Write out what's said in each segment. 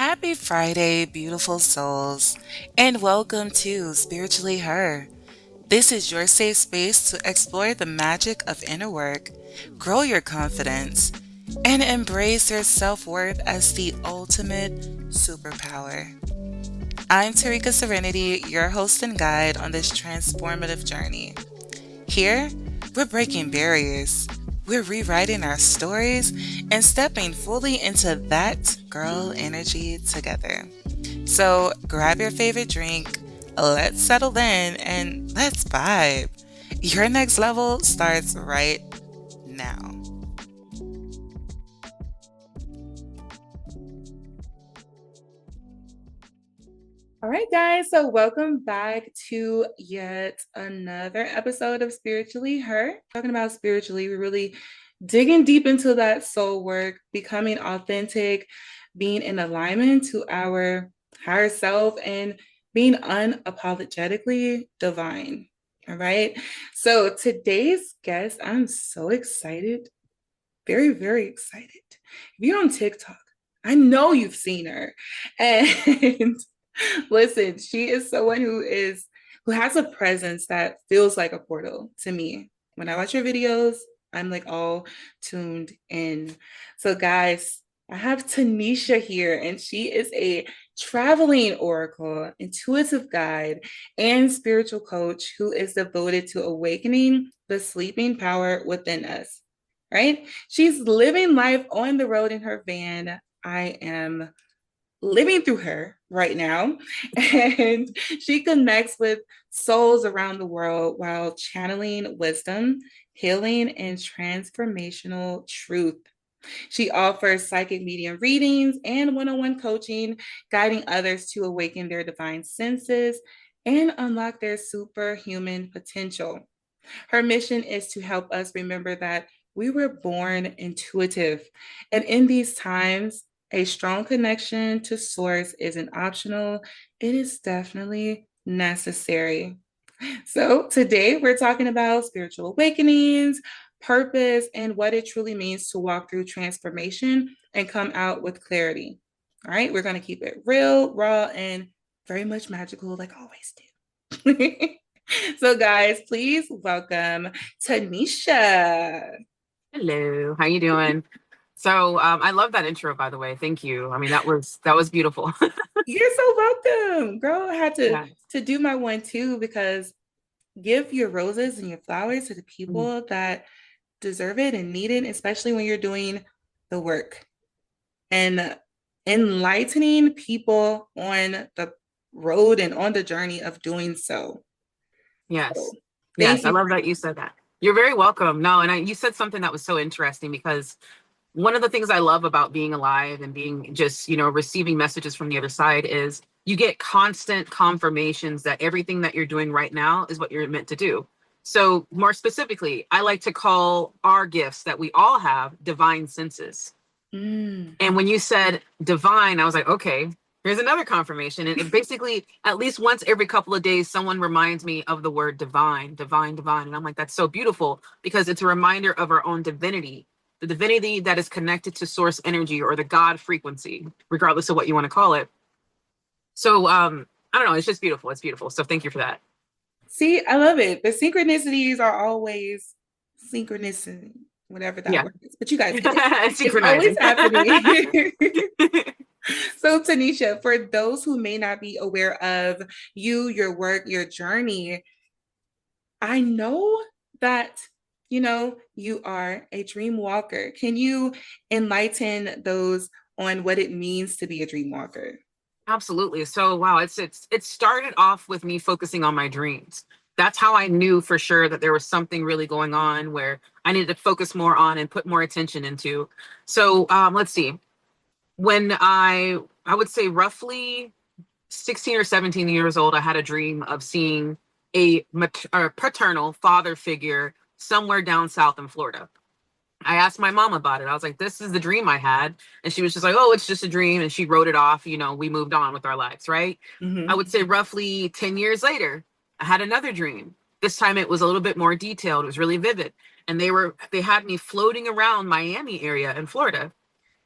Happy Friday, beautiful souls, and welcome to Spiritually Her. This is your safe space to explore the magic of inner work, grow your confidence, and embrace your self worth as the ultimate superpower. I'm Terrika-Surrenity, your host and guide on this transformative journey. Here, we're breaking barriers, we're rewriting our stories, and stepping fully into that girl energy together. So grab your favorite drink, let's settle in, and let's vibe. Your next level starts right now. All right, guys. So, welcome back to yet another episode of Spiritually Her. Talking about spiritually, we're really digging deep into that soul work, becoming authentic, being in alignment to our higher self, and being unapologetically divine. All right. So, today's guest, I'm so excited, very, very excited. If you're on TikTok, I know you've seen her. And listen, she is someone who has a presence that feels like a portal to me. When I watch her videos, I'm like all tuned in. So guys, I have Tenesha here, and she is a traveling oracle, intuitive guide, and spiritual coach who is devoted to awakening the sleeping power within us. Right? She's living life on the road in her van. I am living through her right now. And she connects with souls around the world while channeling wisdom, healing, and transformational truth. She offers psychic medium readings and one on one coaching, guiding others to awaken their divine senses and unlock their superhuman potential. Her mission is to help us remember that we were born intuitive. And in these times, a strong connection to source isn't optional, it is definitely necessary. So, today we're talking about spiritual awakenings, purpose, and what it truly means to walk through transformation and come out with clarity. All right, we're going to keep it real, raw, and very much magical, like always do. So, guys, please welcome Tanisha. Hello, how you doing? So, I love that intro, by the way. Thank you. I mean, that was beautiful. You're so welcome, girl. I had to Yeah. to do my one too because give your roses and your flowers to the Mhm. people that deserve it and need it, especially when you're doing the work and enlightening people on the road and on the journey of doing so. So, Yes. thank Yes, I you. love that you said that. You're very welcome. No, and you said something that was so interesting because one of the things I love about being alive and being just, receiving messages from the other side is you get constant confirmations that everything that you're doing right now is what you're meant to do. So, more specifically, I like to call our gifts that we all have divine senses. Mm. And when you said divine, I was like, okay, here's another confirmation. And it basically, at least once every couple of days, someone reminds me of the word divine, divine, divine. And I'm like, that's so beautiful because it's a reminder of our own divinity, the divinity that is connected to source energy or the God frequency, regardless of what you want to call it. So, I don't know. It's just beautiful. It's beautiful. So thank you for that. See, I love it. The synchronicities are always synchronicity, whatever that Yeah. word is, but you guys get it. It's always Synchronizing. happening. So, Tanisha, for those who may not be aware of you, your work, your journey, I know that you are a dream walker. Can you enlighten those on what it means to be a dream walker? Absolutely. So wow, it started off with me focusing on my dreams. That's how I knew for sure that there was something really going on where I needed to focus more on and put more attention into. So let's see. When I would say roughly 16 or 17 years old, I had a dream of seeing a paternal father figure somewhere down south in Florida. I asked my mom about it. I was like, this is the dream I had. And she was just like, oh, it's just a dream. And she wrote it off. We moved on with our lives, right? I Mm-hmm. would say roughly 10 years later, I had another dream. This time it was a little bit more detailed. It was really vivid. And they had me floating around Miami area in Florida.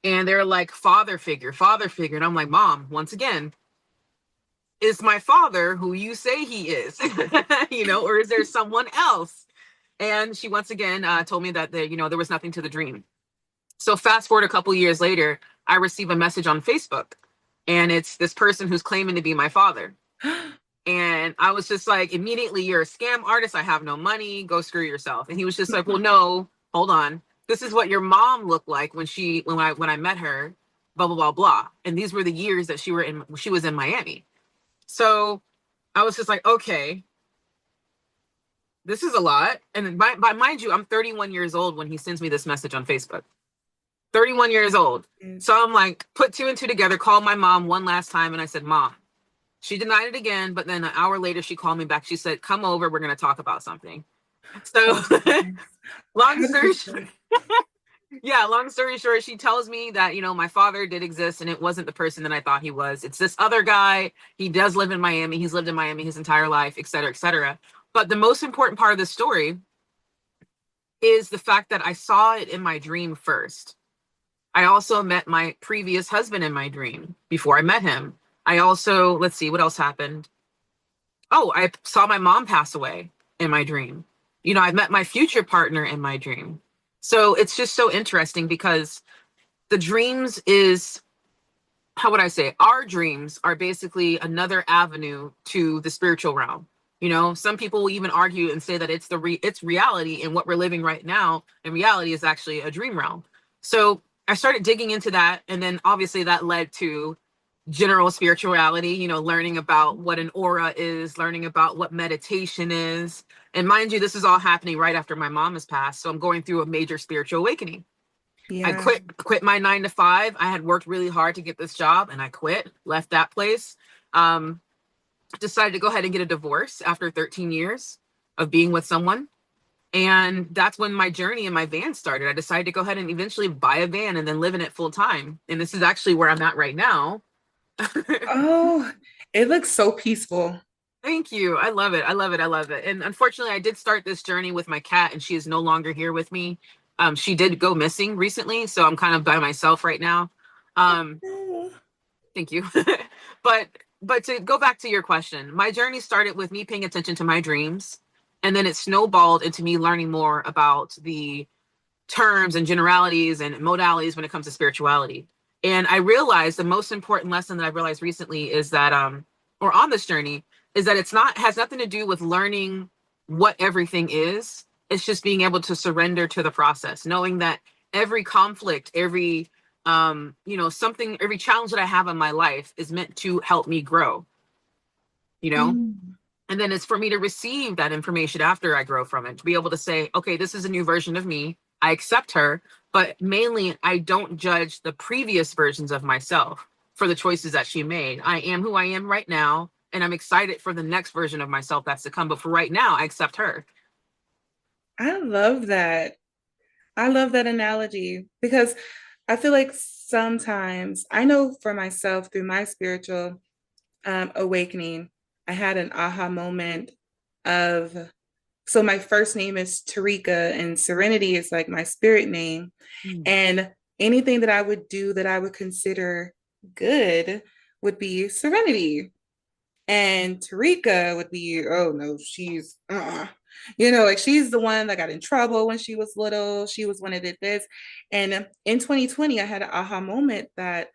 And they're like, father figure, father figure. And I'm like, Mom, once again, is my father who you say he is, or is there someone else? And she once again told me that there was nothing to the dream. So fast forward a couple years later, I receive a message on Facebook, and it's this person who's claiming to be my father. And I was just like, immediately, you're a scam artist. I have no money. Go screw yourself. And he was just like, well, no, hold on. This is what your mom looked like when I met her, blah, blah, blah, blah. And these were the years that she was in Miami. So I was just like, okay, this is a lot. And by mind you, I'm 31 years old when he sends me this message on Facebook. 31 years old. So I'm like, put two and two together, call my mom one last time. And I said, Mom. She denied it again, but then an hour later, she called me back. She said, come over. We're going to talk about something. So long story short, long story short, she tells me that, my father did exist and it wasn't the person that I thought he was. It's this other guy. He does live in Miami. He's lived in Miami his entire life, et cetera, et cetera. But the most important part of the story is the fact that I saw it in my dream first. I also met my previous husband in my dream before I met him. I also, let's see, what else happened? Oh, I saw my mom pass away in my dream. I met my future partner in my dream. So it's just so interesting because the dreams is, how would I say, our dreams are basically another avenue to the spiritual realm. Some people will even argue and say that it's reality, and what we're living right now in reality is actually a dream realm. So I started digging into that, and then obviously that led to general spirituality, learning about what an aura is, learning about what meditation is. And mind you, this is all happening right after my mom has passed. So I'm going through a major spiritual awakening. I Yeah. quit my 9 to 5. I had worked really hard to get this job and I quit, left that place. Decided to go ahead and get a divorce after 13 years of being with someone. And that's when my journey in my van started. I decided to go ahead and eventually buy a van and then live in it full time. And this is actually where I'm at right now. Oh, it looks so peaceful. Thank you. I love it. I love it. I love it. And unfortunately, I did start this journey with my cat, and she is no longer here with me. She did go missing recently, so I'm kind of by myself right now. Um, Oh. thank you. but to go back to your question, my journey started with me paying attention to my dreams, and then it snowballed into me learning more about the terms and generalities and modalities when it comes to spirituality. And I realized the most important lesson that I realized recently is that, or on this journey, is that has nothing to do with learning what everything is. It's just being able to surrender to the process, knowing that every conflict, every, every challenge that I have in my life is meant to help me grow, you know? Mm. And then it's for me to receive that information after I grow from it, to be able to say, okay, this is a new version of me. I accept her, but mainly I don't judge the previous versions of myself for the choices that she made. I am who I am right now, and I'm excited for the next version of myself that's to come. But for right now, I accept her. I love that. I love that analogy because I feel like sometimes I know for myself through my spiritual awakening, I had an aha moment of, so my first name is Terrika and Serenity is like my spirit name. Mm. And anything that I would do that I would consider good would be Serenity. And Terrika would be, oh no, she's, like she's the one that got in trouble when she was little. She was one that did this. And in 2020, I had an aha moment that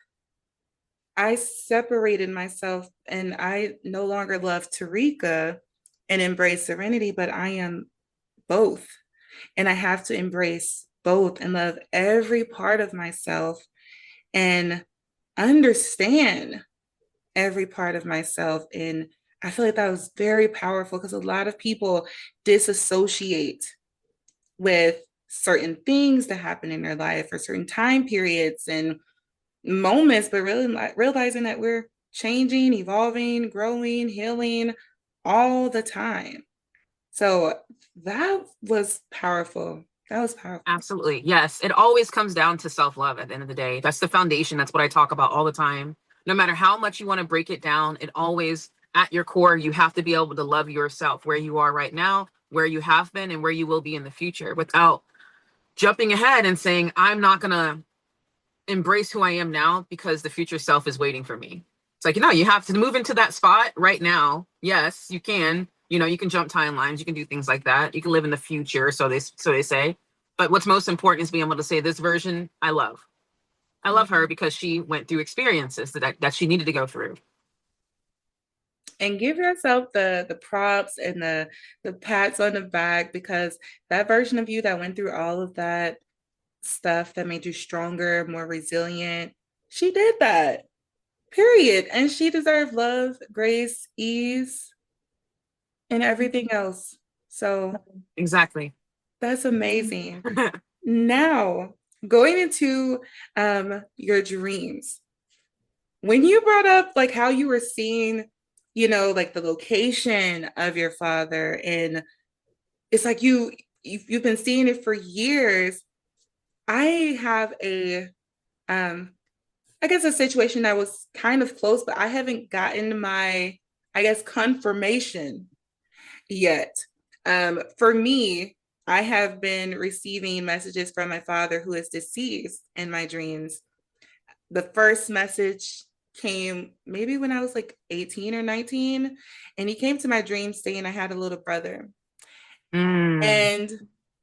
I separated myself and I no longer love Terrika and embrace Serenity, but I am both. And I have to embrace both and love every part of myself and understand every part of myself. And I feel like that was very powerful because a lot of people disassociate with certain things that happen in their life or certain time periods and moments, but really realizing that we're changing, evolving, growing, healing all the time. So that was powerful. That was powerful. Absolutely. Yes. It always comes down to self-love at the end of the day. That's the foundation. That's what I talk about all the time. No matter how much you want to break it down, it always, at your core, you have to be able to love yourself where you are right now, where you have been, and where you will be in the future without jumping ahead and saying, I'm not going to embrace who I am now because the future self is waiting for me. It's like, you have to move into that spot right now. Yes, you can. You can jump timelines, you can do things like that. You can live in the future, so they say. But what's most important is being able to say this version I love. I love her because she went through experiences that she needed to go through. And give yourself the props and the pats on the back, because that version of you that went through all of that stuff that made you stronger, more resilient, she did that. Period. And she deserved love, grace, ease, and everything else. So Exactly. that's amazing. Now, going into your dreams, when you brought up like how you were seeing, like the location of your father, and it's like you've been seeing it for years. I have a I guess a situation that was kind of close, but I haven't gotten my, I guess, confirmation yet. For me, I have been receiving messages from my father who is deceased in my dreams. The first message came maybe when I was like 18 or 19, and he came to my dream saying I had a little brother. Mm. And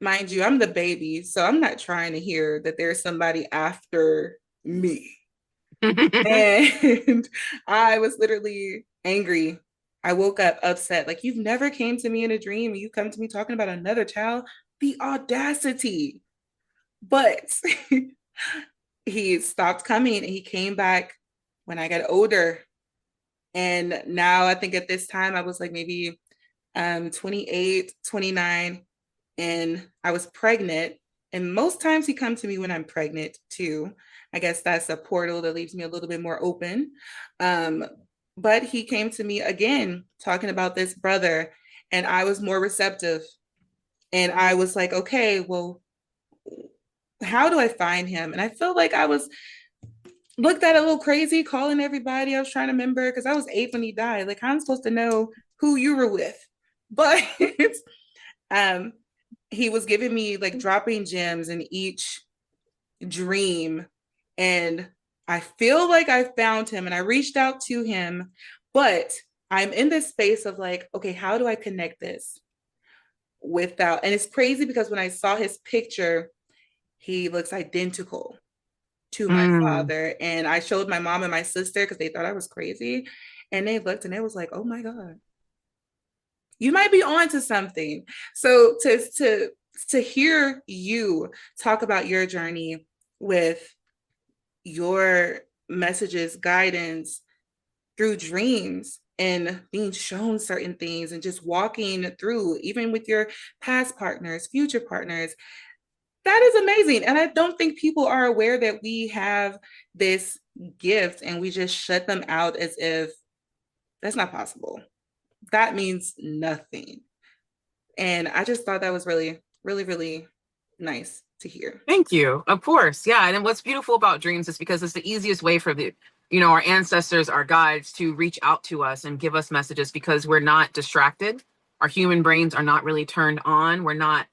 mind you, I'm the baby, so I'm not trying to hear that there's somebody after me. And I was literally angry. I woke up upset. Like, you've never came to me in a dream and you come to me talking about another child. The audacity. But he stopped coming and he came back when I got older. And now I think at this time I was like maybe 28, 29, and I was pregnant. And most times he comes to me when I'm pregnant too. I guess that's a portal that leaves me a little bit more open. Um, but he came to me again talking about this brother, and I was more receptive. And I was like, okay, well, how do I find him? And I felt like I was looked at a little crazy calling everybody. I was trying to remember because I was 8 when he died. Like, how am I supposed to know who you were with? But um, he was giving me like dropping gems in each dream. And I feel like I found him and I reached out to him, but I'm in this space of like, okay, how do I connect this without? And it's crazy because when I saw his picture, he looks identical to my Mm. father. And I showed my mom and my sister because they thought I was crazy. And they looked and it was like, oh my God, you might be on to something. So to hear you talk about your journey with your messages, guidance through dreams and being shown certain things and just walking through, even with your past partners, future partners, that is amazing. And I don't think people are aware that we have this gift and we just shut them out as if that's not possible. That means nothing. And I just thought that was really, really, really nice to hear. Thank you. Of course. Yeah. And what's beautiful about dreams is because it's the easiest way for our ancestors, our guides to reach out to us and give us messages because we're not distracted. Our human brains are not really turned on. We're not,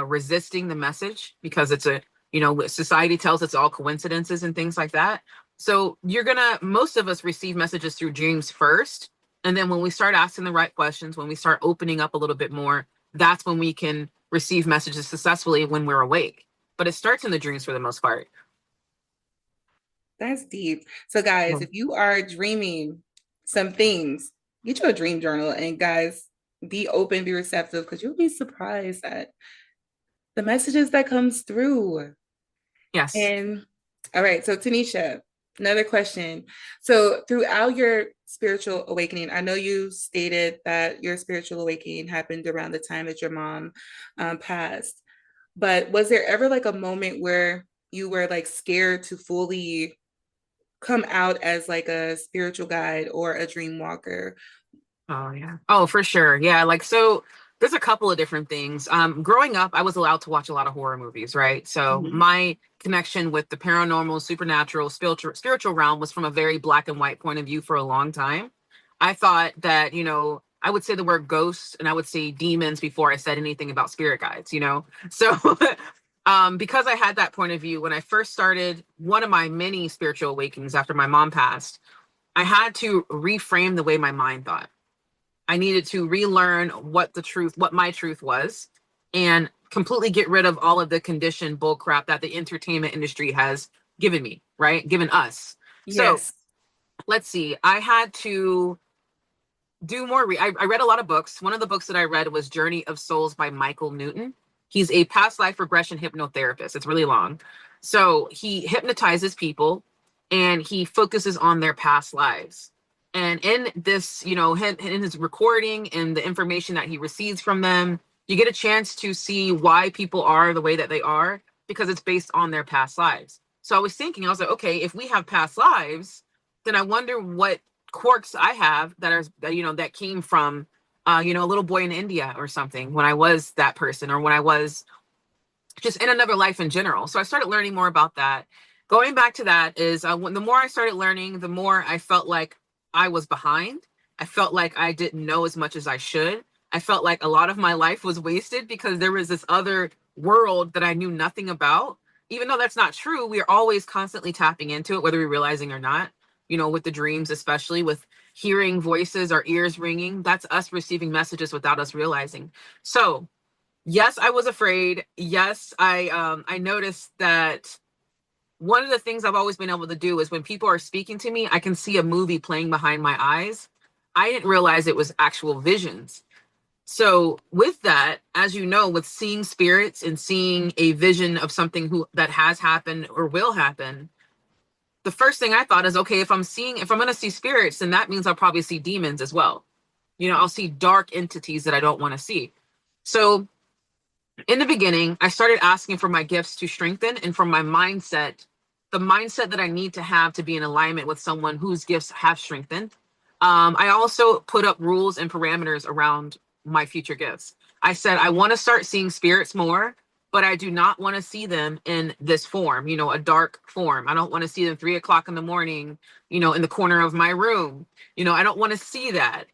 resisting the message because society tells it's all coincidences and things like that. So most of us receive messages through dreams first. And then when we start asking the right questions, when we start opening up a little bit more, that's when we can receive messages successfully when we're awake, but it starts in the dreams for the most part. That's deep. So, guys, Well, if you are dreaming some things, get you a dream journal. And, guys, be open, be receptive, because you'll be surprised at the messages that comes through. yes. And all right, so Tanisha, another question. So throughout your spiritual awakening, I know you stated that your spiritual awakening happened around the time that your mom passed, but was there ever like a moment where you were like scared to fully come out as like a spiritual guide or a dream walker? Oh yeah. Oh, for sure. Yeah. Like, so there's a couple of different things. Growing up, I was allowed to watch a lot of horror movies, right? So Mhm. my connection with the paranormal, supernatural, spiritual realm was from a very black and white point of view for a long time. I thought that, I would say the word ghosts and I would say demons before I said anything about spirit guides. So Because I had that point of view when I first started one of my many spiritual awakenings after my mom passed, I had to reframe the way my mind thought. I needed to relearn what my truth was, and completely get rid of all of the conditioned bullcrap that the entertainment industry has given me, right? Given us. So Yes. let's see. I had to do more. I read a lot of books. One of the books that I read was Journey of Souls by Michael Newton. He's a past life regression hypnotherapist. It's really long. So he hypnotizes people and he focuses on their past lives. And in this, in his recording and the information that he receives from them, you get a chance to see why people are the way that they are because it's based on their past lives. So I was thinking, I was like, okay, if we have past lives, then I wonder what quirks I have that came from a little boy in India or something when I was that person, or when I was just in another life in general. So I started learning more about that. Going back to that is the more I started learning, the more I felt like I was behind. I felt like I didn't know as much as I should. I felt like a lot of my life was wasted because there was this other world that I knew nothing about. Even though that's not true, we are always constantly tapping into it, whether we're realizing or not. With the dreams, especially with hearing voices, our ears ringing, that's us receiving messages without us realizing. So yes, I was afraid. Yes, I noticed that one of the things I've always been able to do is when people are speaking to me, I can see a movie playing behind my eyes. I didn't realize it was actual visions. So with that, as you know, with seeing spirits and seeing a vision of something that has happened or will happen, the first thing I thought is, okay, if I'm going to see spirits, then that means I'll probably see demons as well. I'll see dark entities that I don't want to see. So in the beginning, I started asking for my gifts to strengthen and for my mindset, the mindset that I need to have to be in alignment with someone whose gifts have strengthened. I also put up rules and parameters around my future gifts. I said, I want to start seeing spirits more, but I do not want to see them in this form, a dark form. I don't want to see them 3 o'clock in the morning, in the corner of my room. I don't want to see that.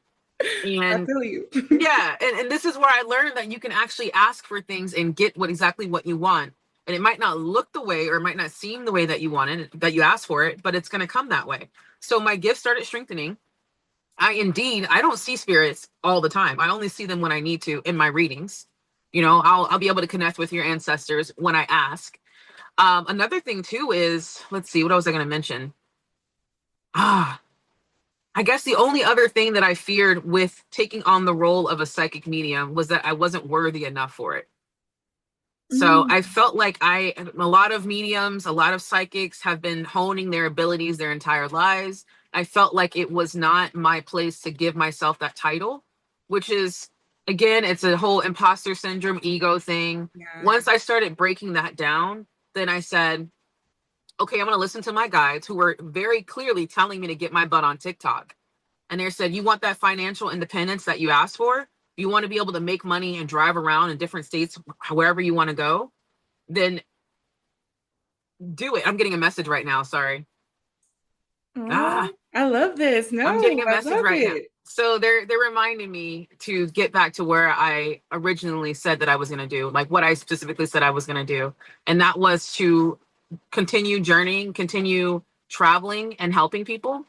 I And feel you. yeah, and this is where I learned that you can actually ask for things and get exactly what you want. And it might not look the way, or it might not seem the way that you wanted, that you asked for it, but it's going to come that way. So my gift started strengthening. I don't see spirits all the time. I only see them when I need to in my readings. I'll be able to connect with your ancestors when I ask. Another thing too is, let's see, what was I going to mention? Ah, I guess the only other thing that I feared with taking on the role of a psychic medium was that I wasn't worthy enough for it. So I Mm. felt like a lot of mediums, a lot of psychics have been honing their abilities their entire lives. I felt like it was not my place to give myself that title, which is, again, it's a whole imposter syndrome, ego thing. Yeah. Once I started breaking that down, then I said, okay, I'm going to listen to my guides who were very clearly telling me to get my butt on TikTok. And they said, you want that financial independence that you asked for? You want to be able to make money and drive around in different states, wherever you want to go? Then do it. I'm getting a message right now. Sorry. Ah, Oh, I love this. I'm getting No, a I message love right now. it. So they're reminding me to get back to where I originally said that I was going to do, like what I specifically said I was going to do. And that was to continue journeying, continue traveling and helping people,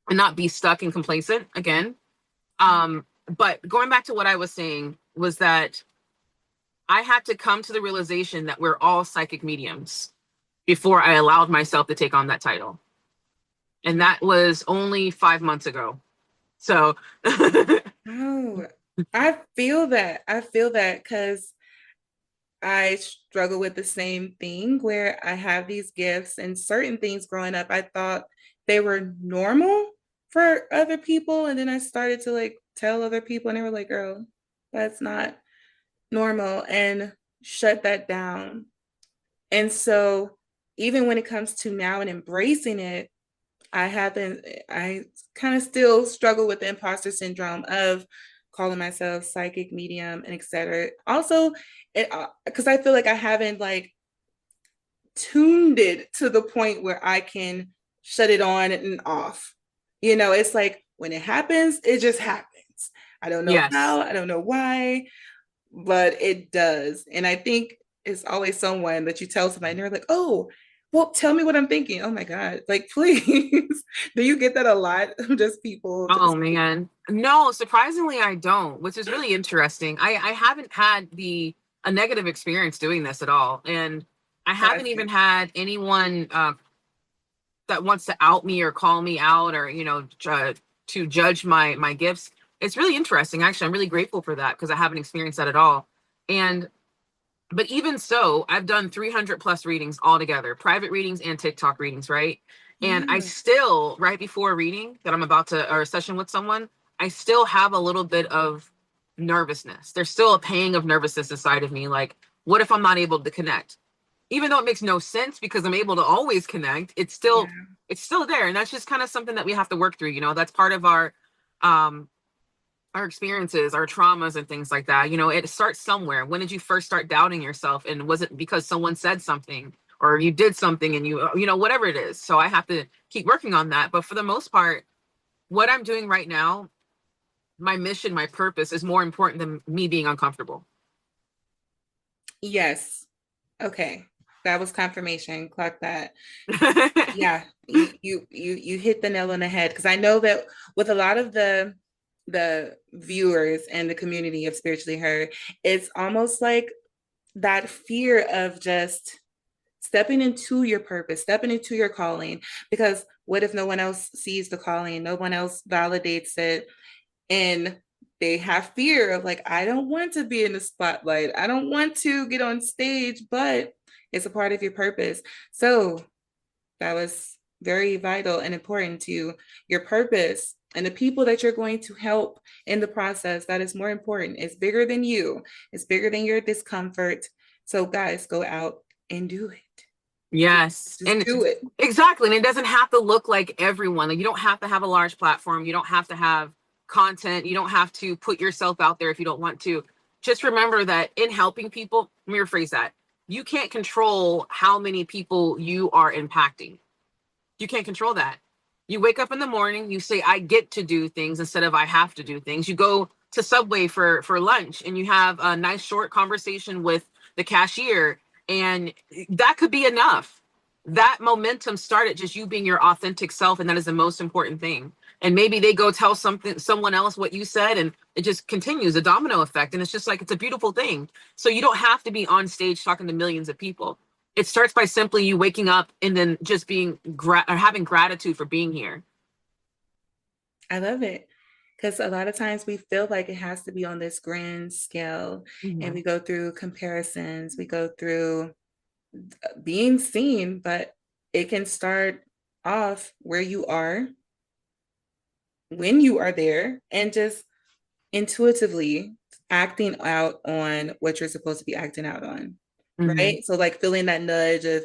and not be stuck and complacent again. But going back to what I was saying was that I had to come to the realization that we're all psychic mediums before I allowed myself to take on that title. And that was only 5 months ago. So, Oh, I feel that. I feel that because I struggle with the same thing where I have these gifts and certain things growing up, I thought they were normal for other people. And then I started to like tell other people, and they were like, girl, that's not normal, and shut that down. And so, even when it comes to now and embracing it, I kind of still struggle with the imposter syndrome of calling myself psychic medium and etc. Also, it because I feel like I haven't like tuned it to the point where I can shut it on and off. It's like when it happens, it just happens. I don't know yes. how, I don't know why, but it does. And I think it's always someone that you tell somebody and they're like, oh, well, tell me what I'm thinking. Oh my God. Like, please. Do you get that a lot? Just people Oh just man. No, surprisingly I don't, which is really interesting. I haven't had the a negative experience doing this at all. And I haven't that's good. even had anyone that wants to out me or call me out or, to judge my gifts. It's really interesting. Actually, I'm really grateful for that because I haven't experienced that at all. And but even so, I've done 300 plus readings altogether, private readings and TikTok readings, right? And I Yeah. still, right before a reading that I'm about to, or a session with someone, I still have a little bit of nervousness. There's still a pang of nervousness inside of me. Like, what if I'm not able to connect? Even though it makes no sense because I'm able to always connect, Yeah. it's still there. And that's just kind of something that we have to work through. That's part of um, our experiences, our traumas and things like that. It starts somewhere. When did you first start doubting yourself? And was it because someone said something or you did something and whatever it is. So I have to keep working on that. But for the most part, what I'm doing right now, my mission, my purpose is more important than me being uncomfortable. Yes. Okay. That was confirmation. Clock that. Yeah. You hit the nail on the head because I know that with a lot of the viewers and the community of Spiritually Heard, it's almost like that fear of just stepping into your purpose, stepping into your calling. Because what if no one else sees the calling? No one else validates it. And they have fear of like, I don't want to be in the spotlight. I don't want to get on stage, but it's a part of your purpose. So that was very vital and important to your purpose and the people that you're going to help in the process. That is more important. It's bigger than you, it's bigger than your discomfort. So, guys, go out and do it. Yes. Just And do it. exactly. And it doesn't have to look like everyone. Like you don't have to have a large platform. You don't have to have content. You don't have to put yourself out there if you don't want to. Just remember that in helping people, let me rephrase that. You can't control how many people you are impacting. You can't control that. You wake up in the morning, you say, I get to do things instead of I have to do things. You go to Subway for lunch and you have a nice short conversation with the cashier, and that could be enough. That momentum started just you being your authentic self, and that is the most important thing. And maybe they go tell someone else what you said, and it just continues a domino effect. And it's just like it's a beautiful thing. So you don't have to be on stage talking to millions of people. It starts by simply you waking up and then just being or having gratitude for being here. I love it. Because a lot of times we feel like it has to be on this grand scale, and Mhm. we go through comparisons, we go through being seen, but it can start off where you are when you are there and just intuitively acting out on what you're supposed to be acting out on. Mhm. Right. So, like feeling that nudge of,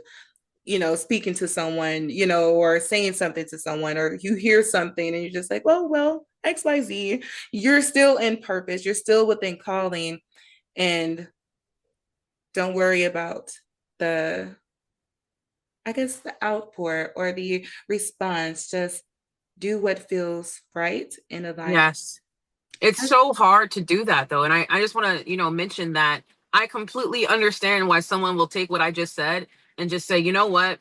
speaking to someone, or saying something to someone, or you hear something and you're just like, well, XYZ, you're still in purpose, you're still within calling, and don't worry about the, I guess, the outpour or the response. Just do what feels right in a life. Yes. It's so hard to do that though. And I just want to, mention that I completely understand why someone will take what I just said and just say, you know what,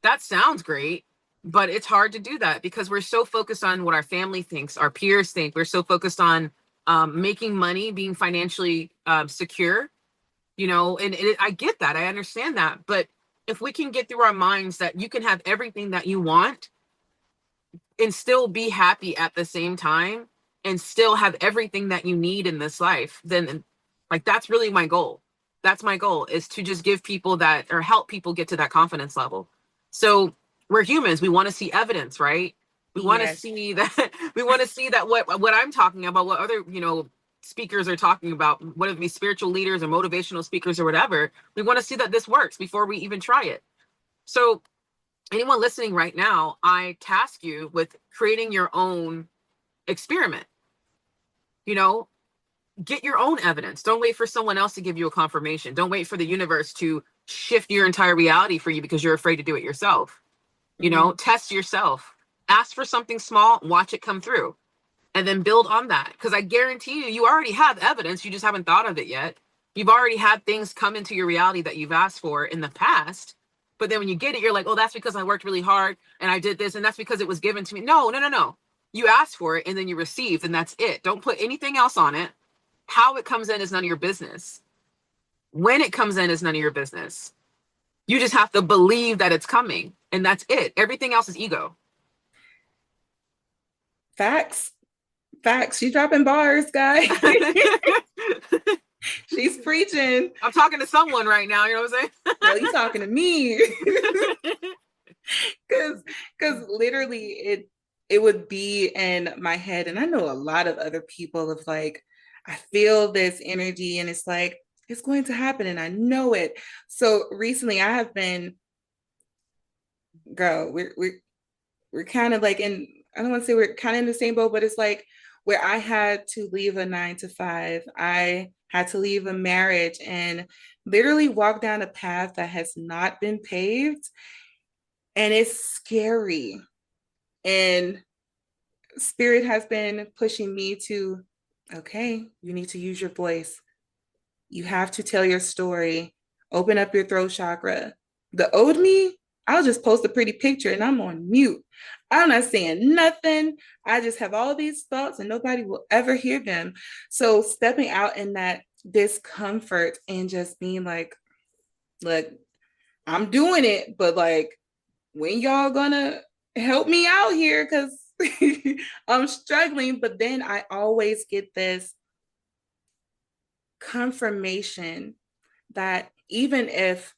that sounds great, but it's hard to do that because we're so focused on what our family thinks, our peers think. We're so focused on making money, being financially secure, and I get that. I understand that. But if we can get through our minds that you can have everything that you want and still be happy at the same time and still have everything that you need in this life, then like that's really my goal. That's my goal, is to just give people that or help people get to that confidence level. So we're humans, we want to see evidence, right? We want to Yes, see that we want to see that what I'm talking about, what other, speakers are talking about, whether it be spiritual leaders or motivational speakers or whatever. We want to see that this works before we even try it. So anyone listening right now, I task you with creating your own experiment. You know, get your own evidence. Don't wait for someone else to give you a confirmation. Don't wait for the universe to shift your entire reality for you because you're afraid to do it yourself. mhm. Test yourself. Ask for something small, watch it come through, and then build on that. Because I guarantee you, you already have evidence. You just haven't thought of it yet. You've already had things come into your reality that you've asked for in the past. But then when you get it, you're like, oh, that's because I worked really hard and I did this, and that's because it was given to me. No, no, no, no. You asked for it and then you received, and that's it. Don't put anything else on it. How it comes in is none of your business. When it comes in is none of your business. You just have to believe that it's coming, and that's it. Everything else is ego. Facts. Facts. She's dropping bars, guys. She's preaching. I'm talking to someone right now, you know what I'm saying? Well, you talking to me. Because literally it would be in my head. And I know a lot of other people of like, I feel this energy and it's like, it's going to happen and I know it. So recently I have been, girl, we're kind of like in, I don't want to say we're kind of in the same boat, but it's like where I had to leave a 9 to 5. I had to leave a marriage and literally walk down a path that has not been paved. And it's scary. And spirit has been pushing me to, okay, you need to use your voice. You have to tell your story. Open up your throat chakra. The old me, I'll just post a pretty picture and I'm on mute. I'm not saying nothing. I just have all these thoughts and nobody will ever hear them. So stepping out in that discomfort and just being like, look, I'm doing it, but like, when y'all gonna help me out here? Because I'm struggling. But then I always get this confirmation that even if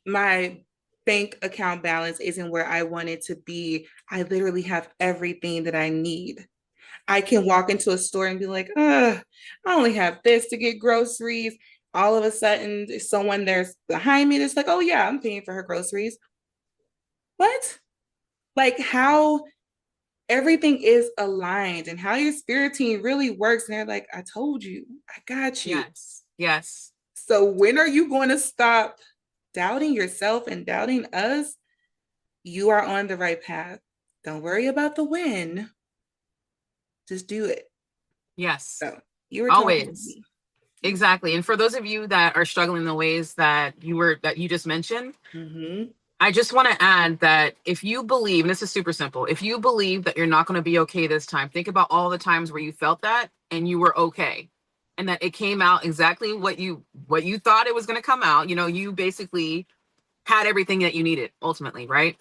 my bank account balance isn't where I want it to be, I literally have everything that I need. I can walk into a store and be like, I only have this to get groceries. All of a sudden, someone there's behind me that's like, oh, yeah, I'm paying for her groceries. What? Like how everything is aligned and how your spirit team really works. And they're like, I told you, I got you. Yes. Yes. So when are you going to stop doubting yourself and doubting us? You are on the right path. Don't worry about the when. Just do it. Yes. So you were talking to Always. me. Exactly. And for those of you that are struggling in the ways that you just mentioned, Mm-hmm. I just want to add that if you believe, and this is super simple, if you believe that you're not going to be okay this time, think about all the times where you felt that and you were okay. And that it came out exactly what you thought it was going to come out. You know, you basically had everything that you needed ultimately, right?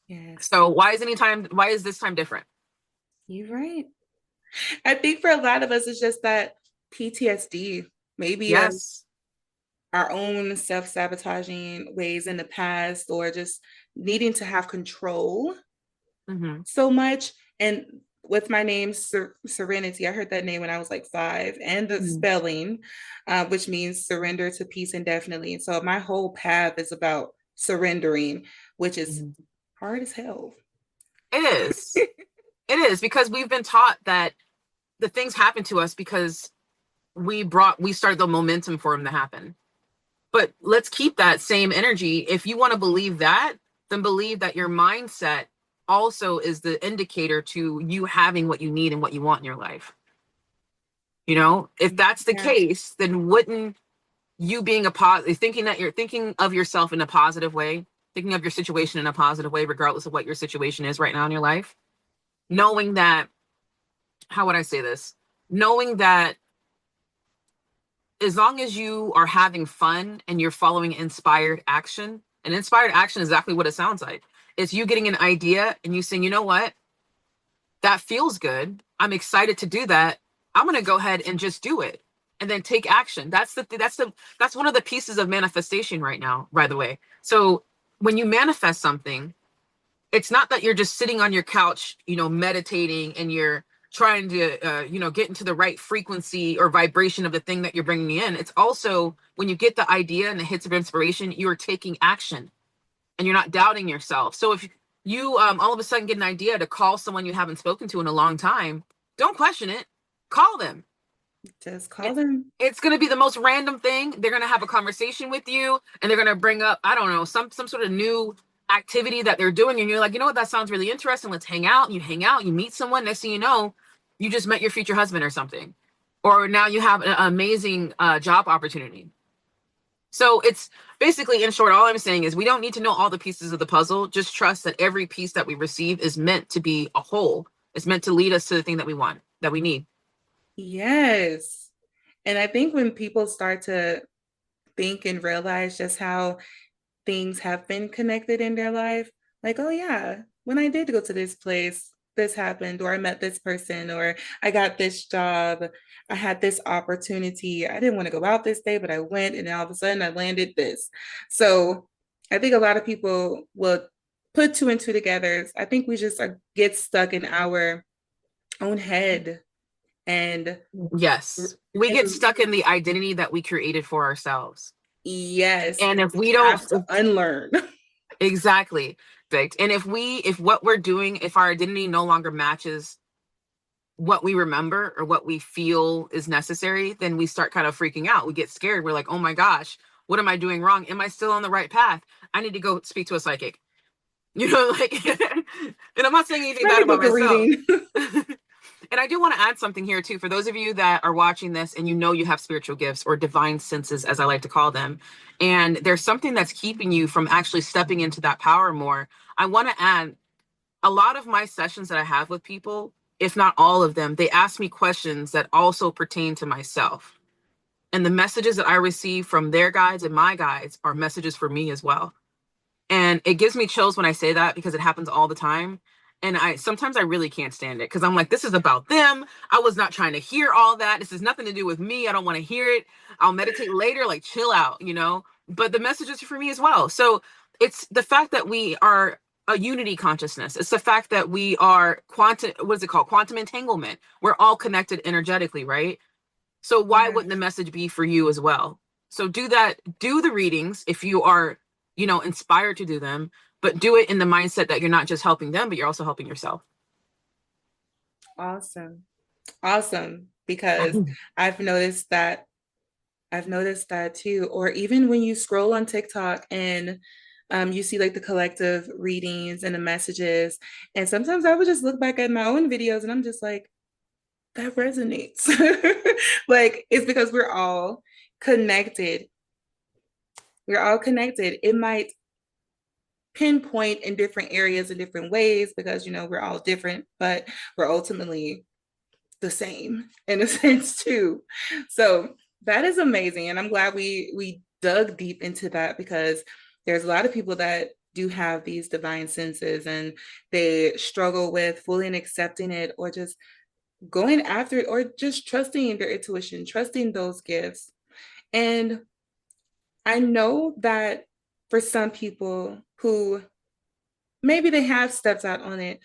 Yes, So why is this time different? you're right. I think for a lot of us, it's just that PTSD, maybe Yes. our own self-sabotaging ways in the past, or just needing to have control Mm-hmm. so much. And with my name, Serenity, I heard that name when I was like 5, and the Mm-hmm. spelling, which means surrender to peace indefinitely. And so my whole path is about surrendering, which is Mm-hmm. hard as hell. It is. It is because we've been taught that the things happen to us because we started the momentum for them to happen. But let's keep that same energy. If you want to believe that, then believe that your mindset also is the indicator to you having what you need and what you want in your life. You know, if that's the Yeah. case, then wouldn't you being a positive, thinking that you're thinking of yourself in a positive way, thinking of your situation in a positive way, regardless of what your situation is right now in your life, knowing that, how would I say this? Knowing that as long as you are having fun and you're following inspired action, and inspired action is exactly what it sounds like. It's you getting an idea and you saying, you know what, that feels good. I'm excited to do that. I'm going to go ahead and just do it and then take action. That's one of the pieces of manifestation right now, by the way. So when you manifest something, it's not that you're just sitting on your couch, you know, meditating and you're trying to, get into the right frequency or vibration of the thing that you're bringing in. It's also when you get the idea and the hits of inspiration, you are taking action and you're not doubting yourself. So if you all of a sudden get an idea to call someone you haven't spoken to in a long time, don't question it. Call them. Just call It, them. it's going to be the most random thing. They're going to have a conversation with you and they're going to bring up, I don't know, some sort of new activity that they're doing. And you're like, you know what, that sounds really interesting. Let's hang out. You hang out, you meet someone. Next thing you know, you just met your future husband or something. Or now you have an amazing job opportunity. So it's basically, in short, all I'm saying is we don't need to know all the pieces of the puzzle. Just trust that every piece that we receive is meant to be a whole. It's meant to lead us to the thing that we want, that we need. Yes. And I think when people start to think and realize just how things have been connected in their life, like, oh yeah, when I did go to this place, this happened, or I met this person, or I got this job, I had this opportunity. I didn't want to go out this day, but I went, and all of a sudden I landed this. So I think a lot of people will put two and two together. I think we just get stuck in our own head and Yes. We get and stuck in the identity that we created for ourselves. yes, And and if we we don't, have to unlearn. exactly, Vic. And if what we're doing, if our identity no longer matches what we remember or what we feel is necessary, then we start kind of freaking out. We get scared. We're like, oh my gosh, what am I doing wrong? Am I still on the right path? I need to go speak to a psychic. Like, and I'm not saying anything Let bad me about book a myself. reading. And I do want to add something here too. For those of you that are watching this and you know you have spiritual gifts or divine senses, as I like to call them, and there's something that's keeping you from actually stepping into that power more, I want to add a lot of my sessions that I have with people, if not all of them, they ask me questions that also pertain to myself. And the messages that I receive from their guides and my guides are messages for me as well. And it gives me chills when I say that because it happens all the time. And I sometimes I really can't stand it because I'm like, this is about them. I was not trying to hear all that. This has nothing to do with me. I don't want to hear it. I'll meditate later, like chill out. But the message is for me as well. So it's the fact that we are a unity consciousness. It's the fact that we are quantum, what is it called? Quantum entanglement. We're all connected energetically, right? So why Yeah. wouldn't the message be for you as well? So do that, do the readings if you are, inspired to do them, but do it in the mindset that you're not just helping them, but you're also helping yourself. Awesome. Awesome. Because I've noticed that I've noticed that too. Or even when you scroll on TikTok and you see like the collective readings and the messages. And sometimes I would just look back at my own videos and I'm just like, that resonates. Like it's because we're all connected. We're all connected. It might pinpoint in different areas in different ways because we're all different, but we're ultimately the same in a sense too. So that is amazing, and I'm glad we dug deep into that because there's a lot of people that do have these divine senses and they struggle with fully accepting it or just going after it or just trusting their intuition, trusting those gifts. And I know that for some people who maybe they have stepped out on it,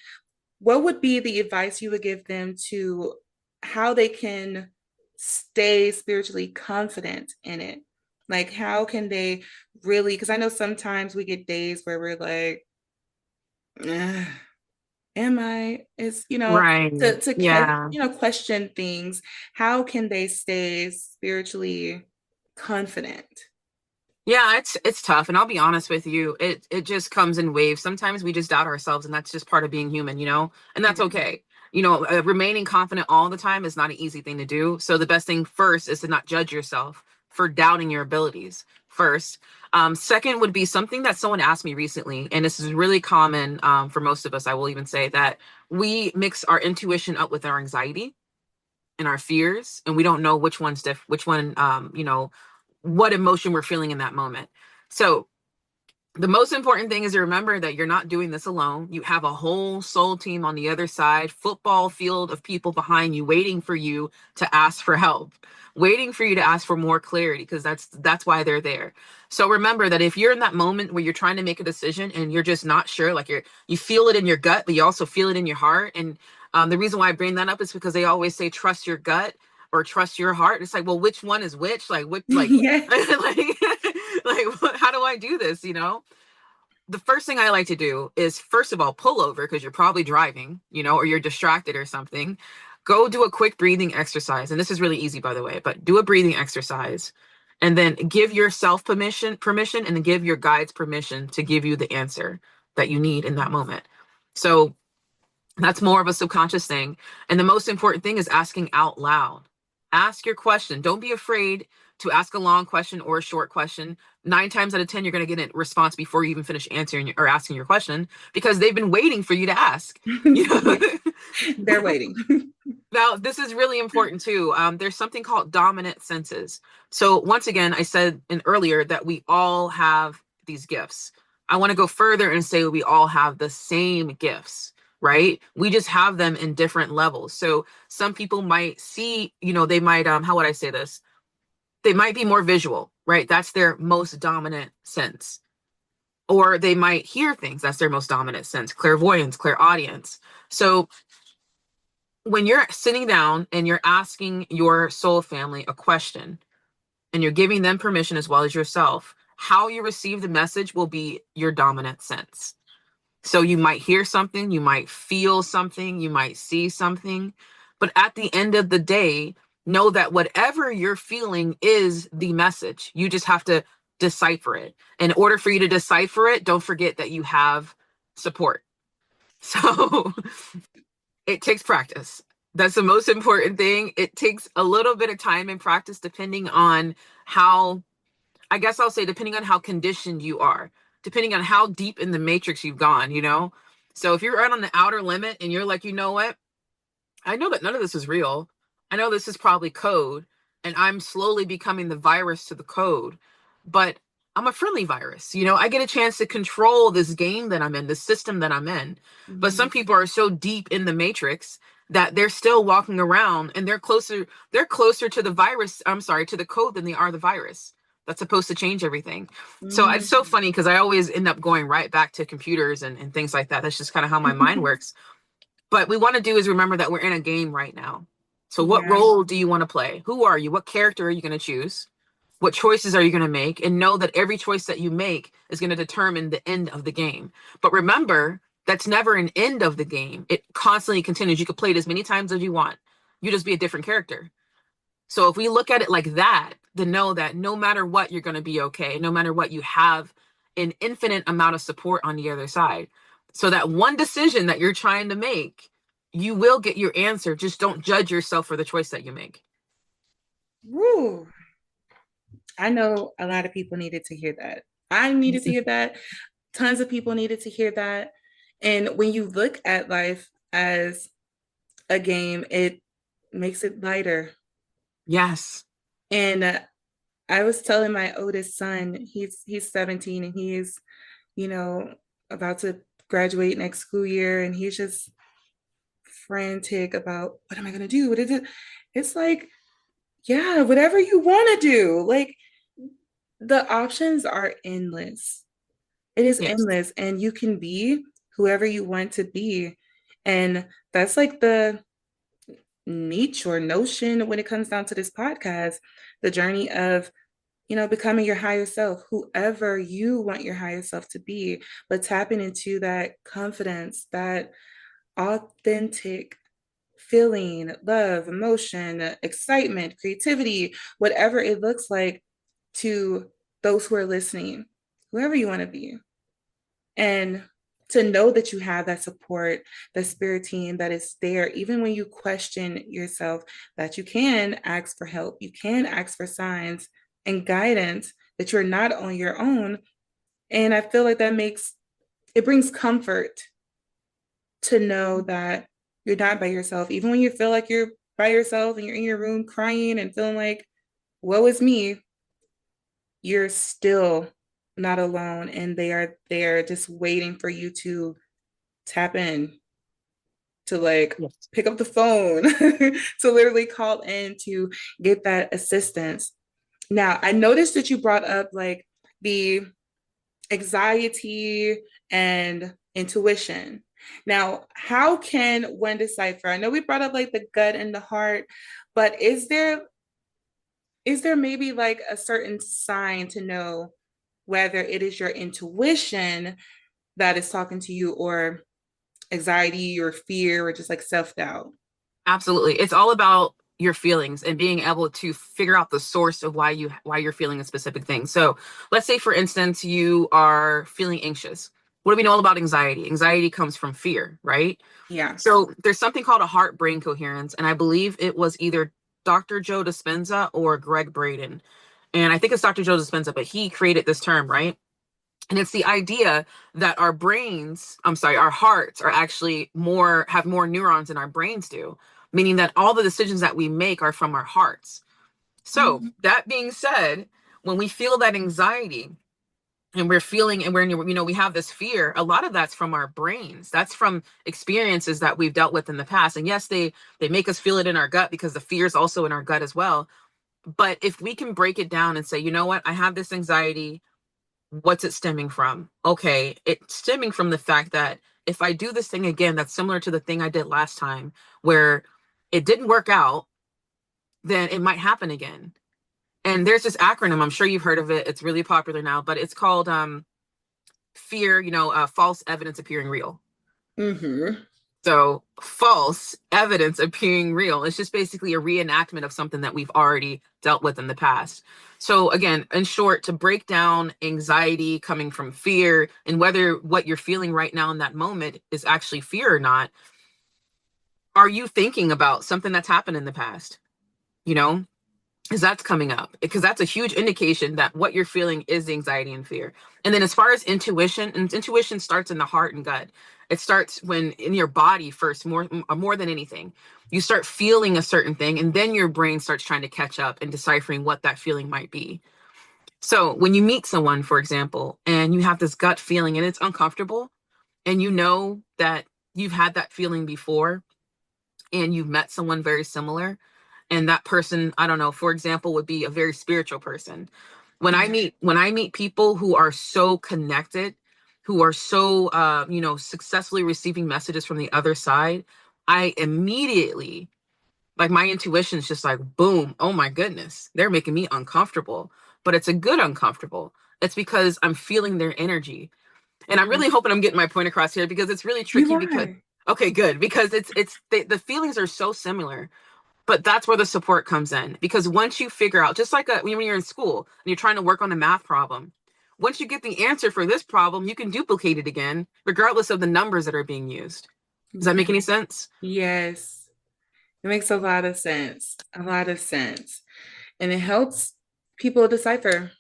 what would be the advice you would give them to how they can stay spiritually confident in it? Like, how can they really? Because I know sometimes we get days where we're like, "Am I?" It's Right. Yeah. question things. How can they stay spiritually confident? Yeah, it's tough, and I'll be honest with you. It just comes in waves. Sometimes we just doubt ourselves, and that's just part of being human, and that's Mhm. okay. Remaining confident all the time is not an easy thing to do. So the best thing first is to not judge yourself for doubting your abilities first. Second would be something that someone asked me recently, and this is really common for most of us. I will even say that we mix our intuition up with our anxiety and our fears, and we don't know which one, what emotion we're feeling in that moment. So the most important thing is to remember that you're not doing this alone. You have a whole soul team on the other side, football field of people behind you waiting for you to ask for help, waiting for you to ask for more clarity because that's why they're there. So remember that if you're in that moment where you're trying to make a decision and you're just not sure, like you feel it in your gut, but you also feel it in your heart. And the reason why I bring that up is because they always say trust your gut or trust your heart. It's like, well, which one is which? Like, which, like, Yeah. like, like, how do I do this? The first thing I like to do is, first of all, pull over because you're probably driving, or you're distracted or something. Go do a quick breathing exercise. And this is really easy, by the way, but do a breathing exercise and then give yourself permission, and then give your guides permission to give you the answer that you need in that moment. So that's more of a subconscious thing. And the most important thing is asking out loud. Ask your question. Don't be afraid to ask a long question or a short question. 9 times out of 10, you're going to get a response before you even finish answering or asking your question, because they've been waiting for you to ask. You know? Yeah, they're waiting. Now, this is really important too. There's something called dominant senses. So once again, I said earlier that we all have these gifts. I want to go further and say we all have the same gifts, right? We just have them in different levels. So some people might see, they might, how would I say this? They might be more visual, right? That's their most dominant sense. Or they might hear things. That's their most dominant sense. Clairvoyance, clairaudience. So when you're sitting down and you're asking your soul family a question and you're giving them permission as well as yourself, how you receive the message will be your dominant sense. So you might hear something, you might feel something, you might see something, but at the end of the day, know that whatever you're feeling is the message. You just have to decipher it. In order for you to decipher it, don't forget that you have support. So it takes practice. That's the most important thing. It takes a little bit of time and practice depending on how, I guess I'll say, depending on how conditioned you are, depending on how deep in the matrix you've gone. So if you're right on the outer limit and you're like, you know what? I know that none of this is real. I know this is probably code, and I'm slowly becoming the virus to the code, but I'm a friendly virus. I get a chance to control this game that I'm in, the system that I'm in. But some people are so deep in the matrix that they're still walking around and they're closer to the virus, I'm sorry, to the code than they are the virus that's supposed to change everything. So it's so funny because I always end up going right back to computers and things like that. That's just kind of how my mind works. But we want to do is remember that we're in a game right now. So what Yeah. role do you want to play? Who are you? What character are you going to choose? What choices are you going to make? And know that every choice that you make is going to determine the end of the game. But remember, that's never an end of the game. It constantly continues. You could play it as many times as you want. You just be a different character. So if we look at it like that, then know that no matter what, you're going to be okay. No matter what, you have an infinite amount of support on the other side. So that one decision that you're trying to make, you will get your answer. Just don't judge yourself for the choice that you make. Woo. I know a lot of people needed to hear that. I needed to hear that. Tons of people needed to hear that. And when you look at life as a game, it makes it lighter. Yes. And I was telling my oldest son, he's 17 and he's, you know, about to graduate next school year, and he's just frantic about what am I gonna do? What is it? It's like, yeah, whatever you want to do. Like the options are endless. It is Yes. endless, and you can be whoever you want to be. And that's like the niche or notion when it comes down to this podcast, the journey of, becoming your higher self, whoever you want your higher self to be, but tapping into that confidence, that authentic feeling, love, emotion, excitement, creativity, whatever it looks like to those who are listening, whoever you want to be. And to know that you have that support, the spirit team that is there, even when you question yourself, that you can ask for help, you can ask for signs and guidance, that you're not on your own. And I feel like it brings comfort to know that you're not by yourself, even when you feel like you're by yourself and you're in your room crying and feeling like, woe is me, you're still not alone, and they are there just waiting for you to tap in, to like Yes. pick up the phone, to literally call in to get that assistance. Now, I noticed that you brought up like the anxiety and intuition. Now, how can one decipher? I know we brought up like the gut and the heart, but is there maybe like a certain sign to know whether it is your intuition that is talking to you, or anxiety or fear or just like self-doubt? Absolutely. It's all about your feelings and being able to figure out the source of why you're feeling a specific thing. So let's say, for instance, you are feeling anxious. What do we know about anxiety? Anxiety comes from fear, right? Yeah. So there's something called a heart-brain coherence, and I believe it was either Dr. Joe Dispenza or Greg Braden. And I think it's Dr. Joe Dispenza, but he created this term, right? And it's the idea that our brains, I'm sorry, our hearts are actually have more neurons than our brains do, meaning that all the decisions that we make are from our hearts. So Mhm. that being said, when we feel that anxiety and we're feeling and we're, we have this fear, a lot of that's from our brains. That's from experiences that we've dealt with in the past. And yes, they make us feel it in our gut because the fear is also in our gut as well. But if we can break it down and say, you know what, I have this anxiety. What's it stemming from? Okay, it's stemming from the fact that if I do this thing again, that's similar to the thing I did last time, where it didn't work out, then it might happen again. And there's this acronym, I'm sure you've heard of it. It's really popular now, but it's called fear, false evidence appearing real. Mhm. So false evidence appearing real. It's just basically a reenactment of something that we've already dealt with in the past. So again, in short, to break down anxiety coming from fear and whether what you're feeling right now in that moment is actually fear or not, are you thinking about something that's happened in the past? You know, because that's coming up, because that's a huge indication that what you're feeling is anxiety and fear. And then as far as intuition, and intuition starts in the heart and gut. It starts when in your body first, more than anything. You start feeling a certain thing, and then your brain starts trying to catch up and deciphering what that feeling might be. So when you meet someone, for example, and you have this gut feeling and it's uncomfortable, and you know that you've had that feeling before, and you've met someone very similar, and that person, I don't know, for example, would be a very spiritual person. When I meet people who are so connected, who are so successfully receiving messages from the other side, I immediately, like, my intuition is just like, boom, oh my goodness, they're making me uncomfortable. But it's a good uncomfortable. It's because I'm feeling their energy. And I'm really hoping I'm getting my point across here, because it's really You tricky. Because are. okay, good, because the feelings are so similar. But that's where the support comes in, because once you figure out, just like when you're in school and you're trying to work on a math problem, once you get the answer for this problem, you can duplicate it again regardless of the numbers that are being used. Does that Yeah. make any sense? Yes. It makes a lot of sense. A lot of sense. And it helps people decipher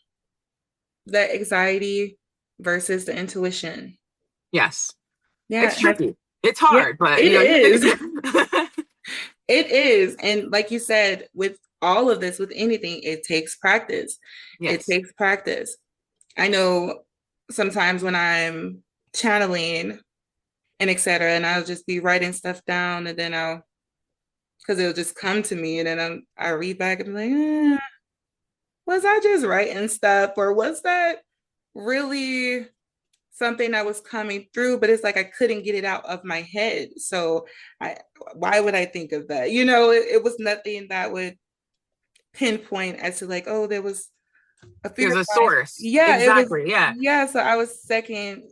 the anxiety versus the intuition. Yes. Yeah. It's tricky. It's Yeah, hard, but it you figure is. it. It is. And like you said, with all of this, with anything, it takes practice. It Yes. takes practice. I know sometimes when I'm channeling and etc., and I'll just be writing stuff down, and then because it'll just come to me, and then I read back and be like, was I just writing stuff, or was that really something that was coming through? But it's like I couldn't get it out of my head. So I, why would I think of that? It was nothing that would pinpoint as to like, oh, there was a fear There's a of mine. source. Yeah, it was. Exactly. Yeah. Yeah, so I was second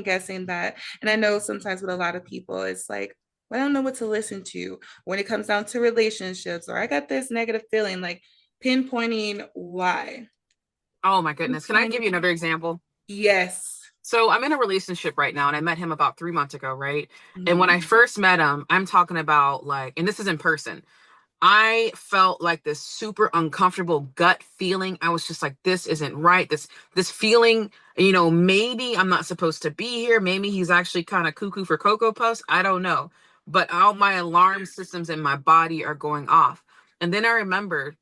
guessing that. And I know sometimes with a lot of people, it's like, well, I don't know what to listen to when it comes down to relationships, or I got this negative feeling, like pinpointing why. Oh my goodness. Can I Pinpointing, give you another example? yes. So I'm in a relationship right now, and I met him about 3 months ago, right? And when Mhm. I first met him, I'm talking about, like, and this is in person, I felt like this super uncomfortable gut feeling. I was just like, this isn't right. This feeling, maybe I'm not supposed to be here. Maybe he's actually kind of cuckoo for Cocoa Puffs. I don't know. But all my alarm systems in my body are going off. And then I remembered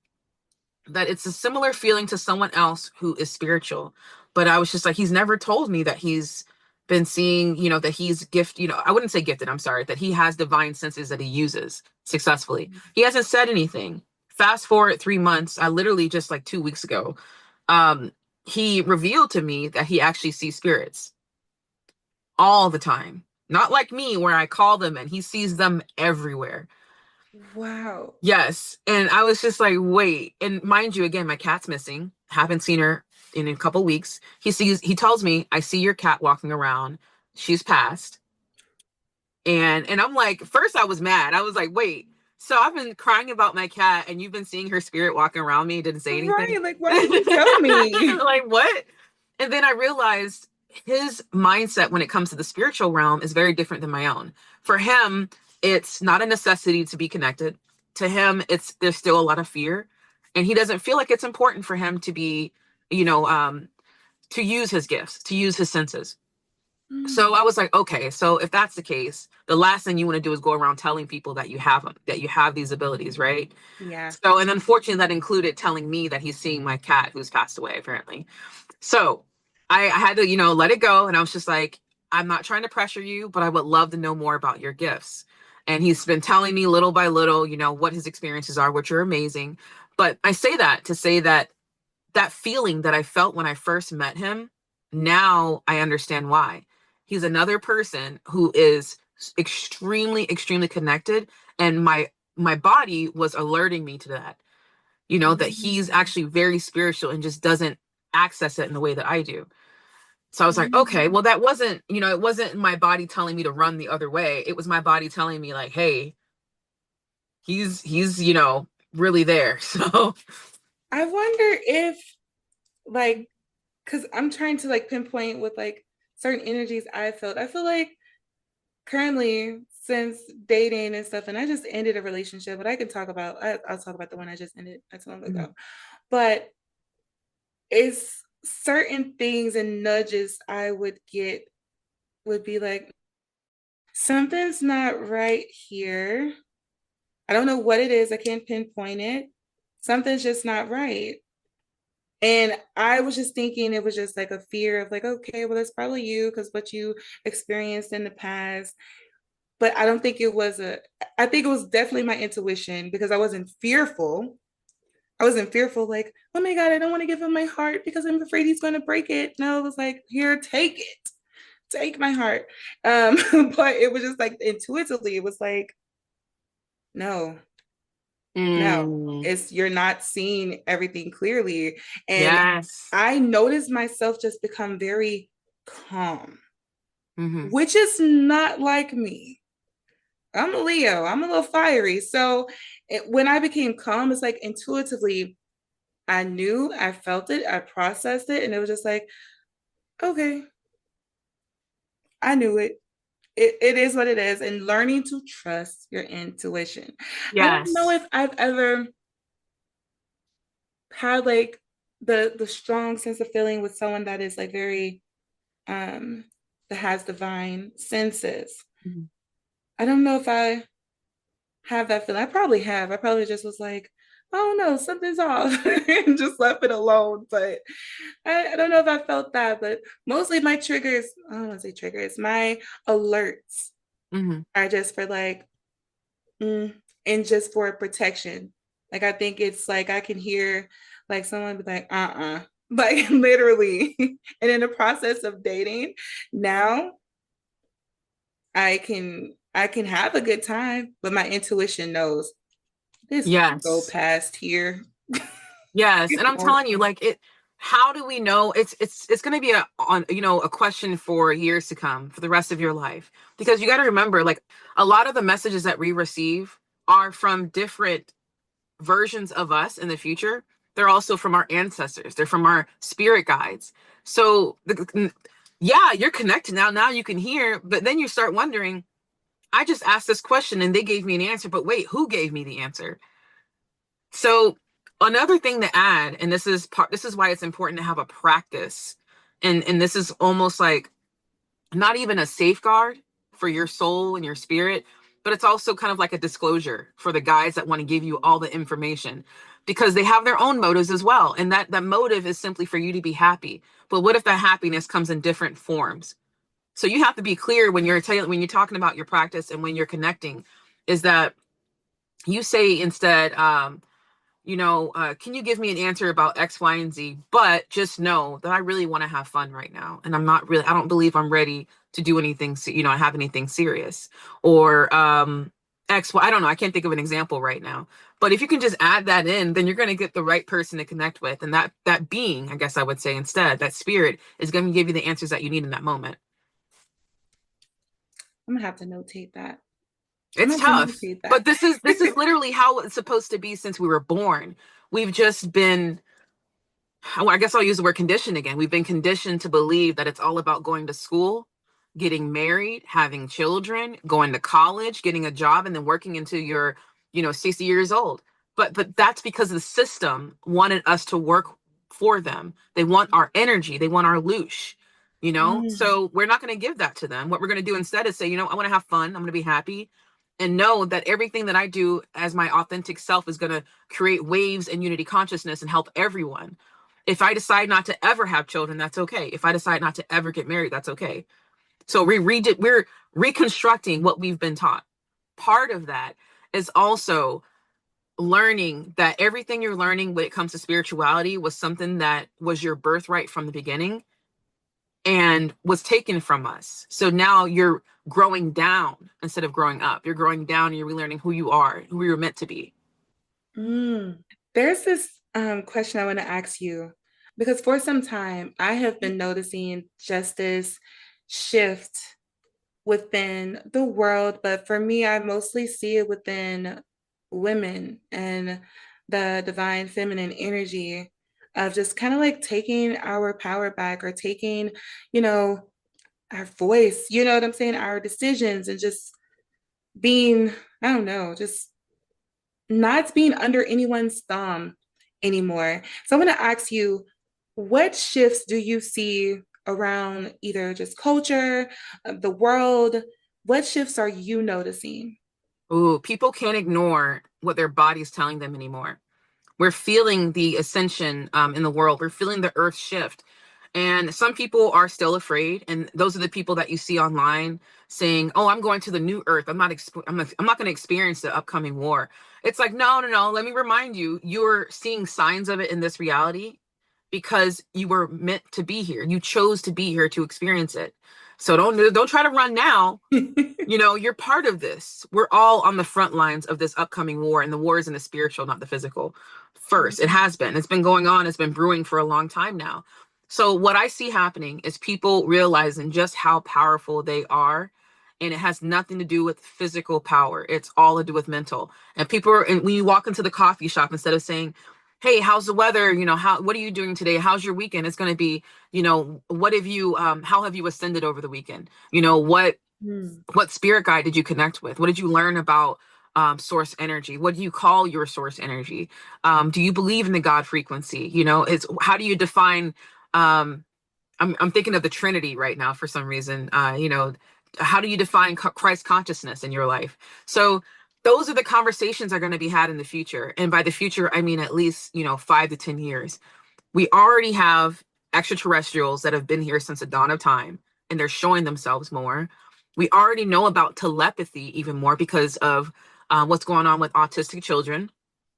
that it's a similar feeling to someone else who is spiritual. But I was just like, he's never told me that he's been seeing, that he's I wouldn't say gifted, I'm sorry, that he has divine senses that he uses successfully. He hasn't said anything. Fast forward 3 months, I literally just like 2 weeks ago, um, he revealed to me that he actually sees spirits all the time. Not like me, where I call them and he sees them everywhere. Wow. Yes. And I was just like, wait. And mind you, again, my cat's missing. Haven't seen her in a couple weeks. He tells me, I see your cat walking around. She's passed. And I'm like, first I was mad. I was like, wait, so I've been crying about my cat and you've been seeing her spirit walking around me, didn't say anything. Right. Like, why didn't you tell me? Like, what? And then I realized his mindset when it comes to the spiritual realm is very different than my own. For him, it's not a necessity to be connected. To him, there's still a lot of fear. and he doesn't feel like it's important for him to be, you know, to use his gifts, to use his senses. So Mm. I was like, okay, so if that's the case, the last thing you want to do is go around telling people that you have them, that you have these abilities, right? Yeah. So, and unfortunately, that included telling me that he's seeing my cat who's passed away, apparently. So I had to, let it go. And I was just like, I'm not trying to pressure you, but I would love to know more about your gifts. And he's been telling me little by little, what his experiences are, which are amazing. But I say that to say that that feeling that I felt when I first met him, now I understand why. He's another person who is extremely, extremely connected. And my body was alerting me to that, that he's Mm. actually very spiritual and just doesn't access it in the way that I do. So I was like, okay, Mm. well, that wasn't, it wasn't my body telling me to run the other way. It was my body telling me like, hey, he's, really there. So I wonder if like because I'm trying to like pinpoint with like certain energies I felt. I feel like currently since dating and stuff, and I just ended a relationship, but I can talk about I'll talk about the one I just ended not too long mhm. ago. But it's certain things and nudges I would get would be like, something's not right here. I don't know what it is. I can't pinpoint it. Something's just not right. And I was just thinking it was just like a fear of like, okay, well, it's probably you because what you experienced in the past. But I don't think it was I think it was definitely my intuition because I wasn't fearful. I wasn't fearful, like, oh my God, I don't want to give him my heart because I'm afraid he's going to break it. No, it was like, here, take it, take my heart. Um, but it was just like intuitively, it was like, no, no, Mm, it's you're not seeing everything clearly. And yes. I noticed myself just become very calm, Hmm. which is not like me. I'm a Leo, I'm a little fiery. So when I became calm, it's like intuitively, I knew, I felt it, I processed it, and it was just like, okay, I knew it. It is what it is. And learning to trust your intuition. I don't know Yes. if I've ever had like the strong sense of feeling with someone that is like very um that has divine senses. Mhm. I don't know if I have that feeling. I probably have. I probably just was like, oh no, something's off and just left it alone. But I don't know if I felt that, but mostly my triggers, I don't want to say triggers, my alerts Hmm. are just for like, and just for protection. Like I think it's like I can hear like someone be like, like literally. And in the process of dating, now I can have a good time, but my intuition knows this won't go Yes. past here. Yes. It And I'm won't. telling you, like it, how do we know it's going to be a question for years to come, for the rest of your life, because you got to remember, like, a lot of the messages that we receive are from different versions of us in the future. They're also from our ancestors. They're from our spirit guides. So yeah, you're connected now. Now you can hear, but then you start wondering, I just asked this question and they gave me an answer, but wait, who gave me the answer? So another thing to add, and this is why it's important to have a practice. And this is almost like not even a safeguard for your soul and your spirit, but it's also kind of like a disclosure for the guys that want to give you all the information, because they have their own motives as well. And that motive is simply for you to be happy. But what if that happiness comes in different forms? So you have to be clear when when you're talking about your practice and when you're connecting, is that you say instead, can you give me an answer about X, Y, and Z? But just know that I really want to have fun right now. And I don't believe I'm ready to do anything, have anything serious. Or X, Y, I don't know. I can't think of an example right now. But if you can just add that in, then you're going to get the right person to connect with. And that being, I guess I would say instead, that spirit is going to give you the answers that you need in that moment. I'm gonna have to notate that. I'm It's gonna have to tough, notate but that. this is literally how it's supposed to be since we were born. We've just been, I guess I'll use the word conditioned again. We've been conditioned to believe that it's all about going to school, getting married, having children, going to college, getting a job, and then working into your, 60 years old. but that's because the system wanted us to work for them. They want our energy, they want our loosh, you know? Mm. So we're not going to give that to them. What we're going to do instead is say, you know, I want to have fun, I'm going to be happy, and know that everything that I do as my authentic self is going to create waves and unity consciousness and help everyone. If I decide not to ever have children, that's okay. If I decide not to ever get married, that's okay. So we're reconstructing what we've been taught. Part of that is also learning that everything you're learning when it comes to spirituality was something that was your birthright from the beginning and was taken from us. So now you're growing down instead of growing up. You're growing down and you're relearning who you are, who you're meant to be. Mm. There's this question I want to ask you because for some time I have been noticing just this shift within the world, but for me, I mostly see it within women and the divine feminine energy of just kind of like taking our power back or taking, you know, our voice, you know what I'm saying, our decisions and just being, I don't know, just not being under anyone's thumb anymore. So I'm going to ask you, what shifts do you see around either just culture, the world? What shifts are you noticing? Ooh, people can't ignore what their body's telling them anymore. We're feeling the ascension in the world. We're feeling the earth shift. And some people are still afraid. And those are the people that you see online saying, oh, I'm going to the new earth. I'm not going to experience the upcoming war. It's like, no, no, no. Let me remind you, you're seeing signs of it in this reality because you were meant to be here. You chose to be here to experience it. So don't try to run now. You know, you're part of this. We're all on the front lines of this upcoming war, and the war is in the spiritual, not the physical. First, it has been. It's been going on. It's been brewing for a long time now. So what I see happening is people realizing just how powerful they are, and it has nothing to do with physical power. It's all to do with mental. And people are, and when you walk into the coffee shop, instead of saying, "Hey, how's the weather? You know, what are you doing today? How's your weekend?" It's going to be, you know, what have you, how have you ascended over the weekend? You know, Mm. what spirit guide did you connect with? What did you learn about source energy? What do you call your source energy? Do you believe in the God frequency? You know, it's how do you define? Um, I'm thinking of the Trinity right now for some reason. You know, how do you define Christ consciousness in your life? So those are the conversations are going to be had in the future, and by the future, I mean at least 5 to 10 years. We already have extraterrestrials that have been here since the dawn of time, and they're showing themselves more. We already know about telepathy even more because of what's going on with autistic children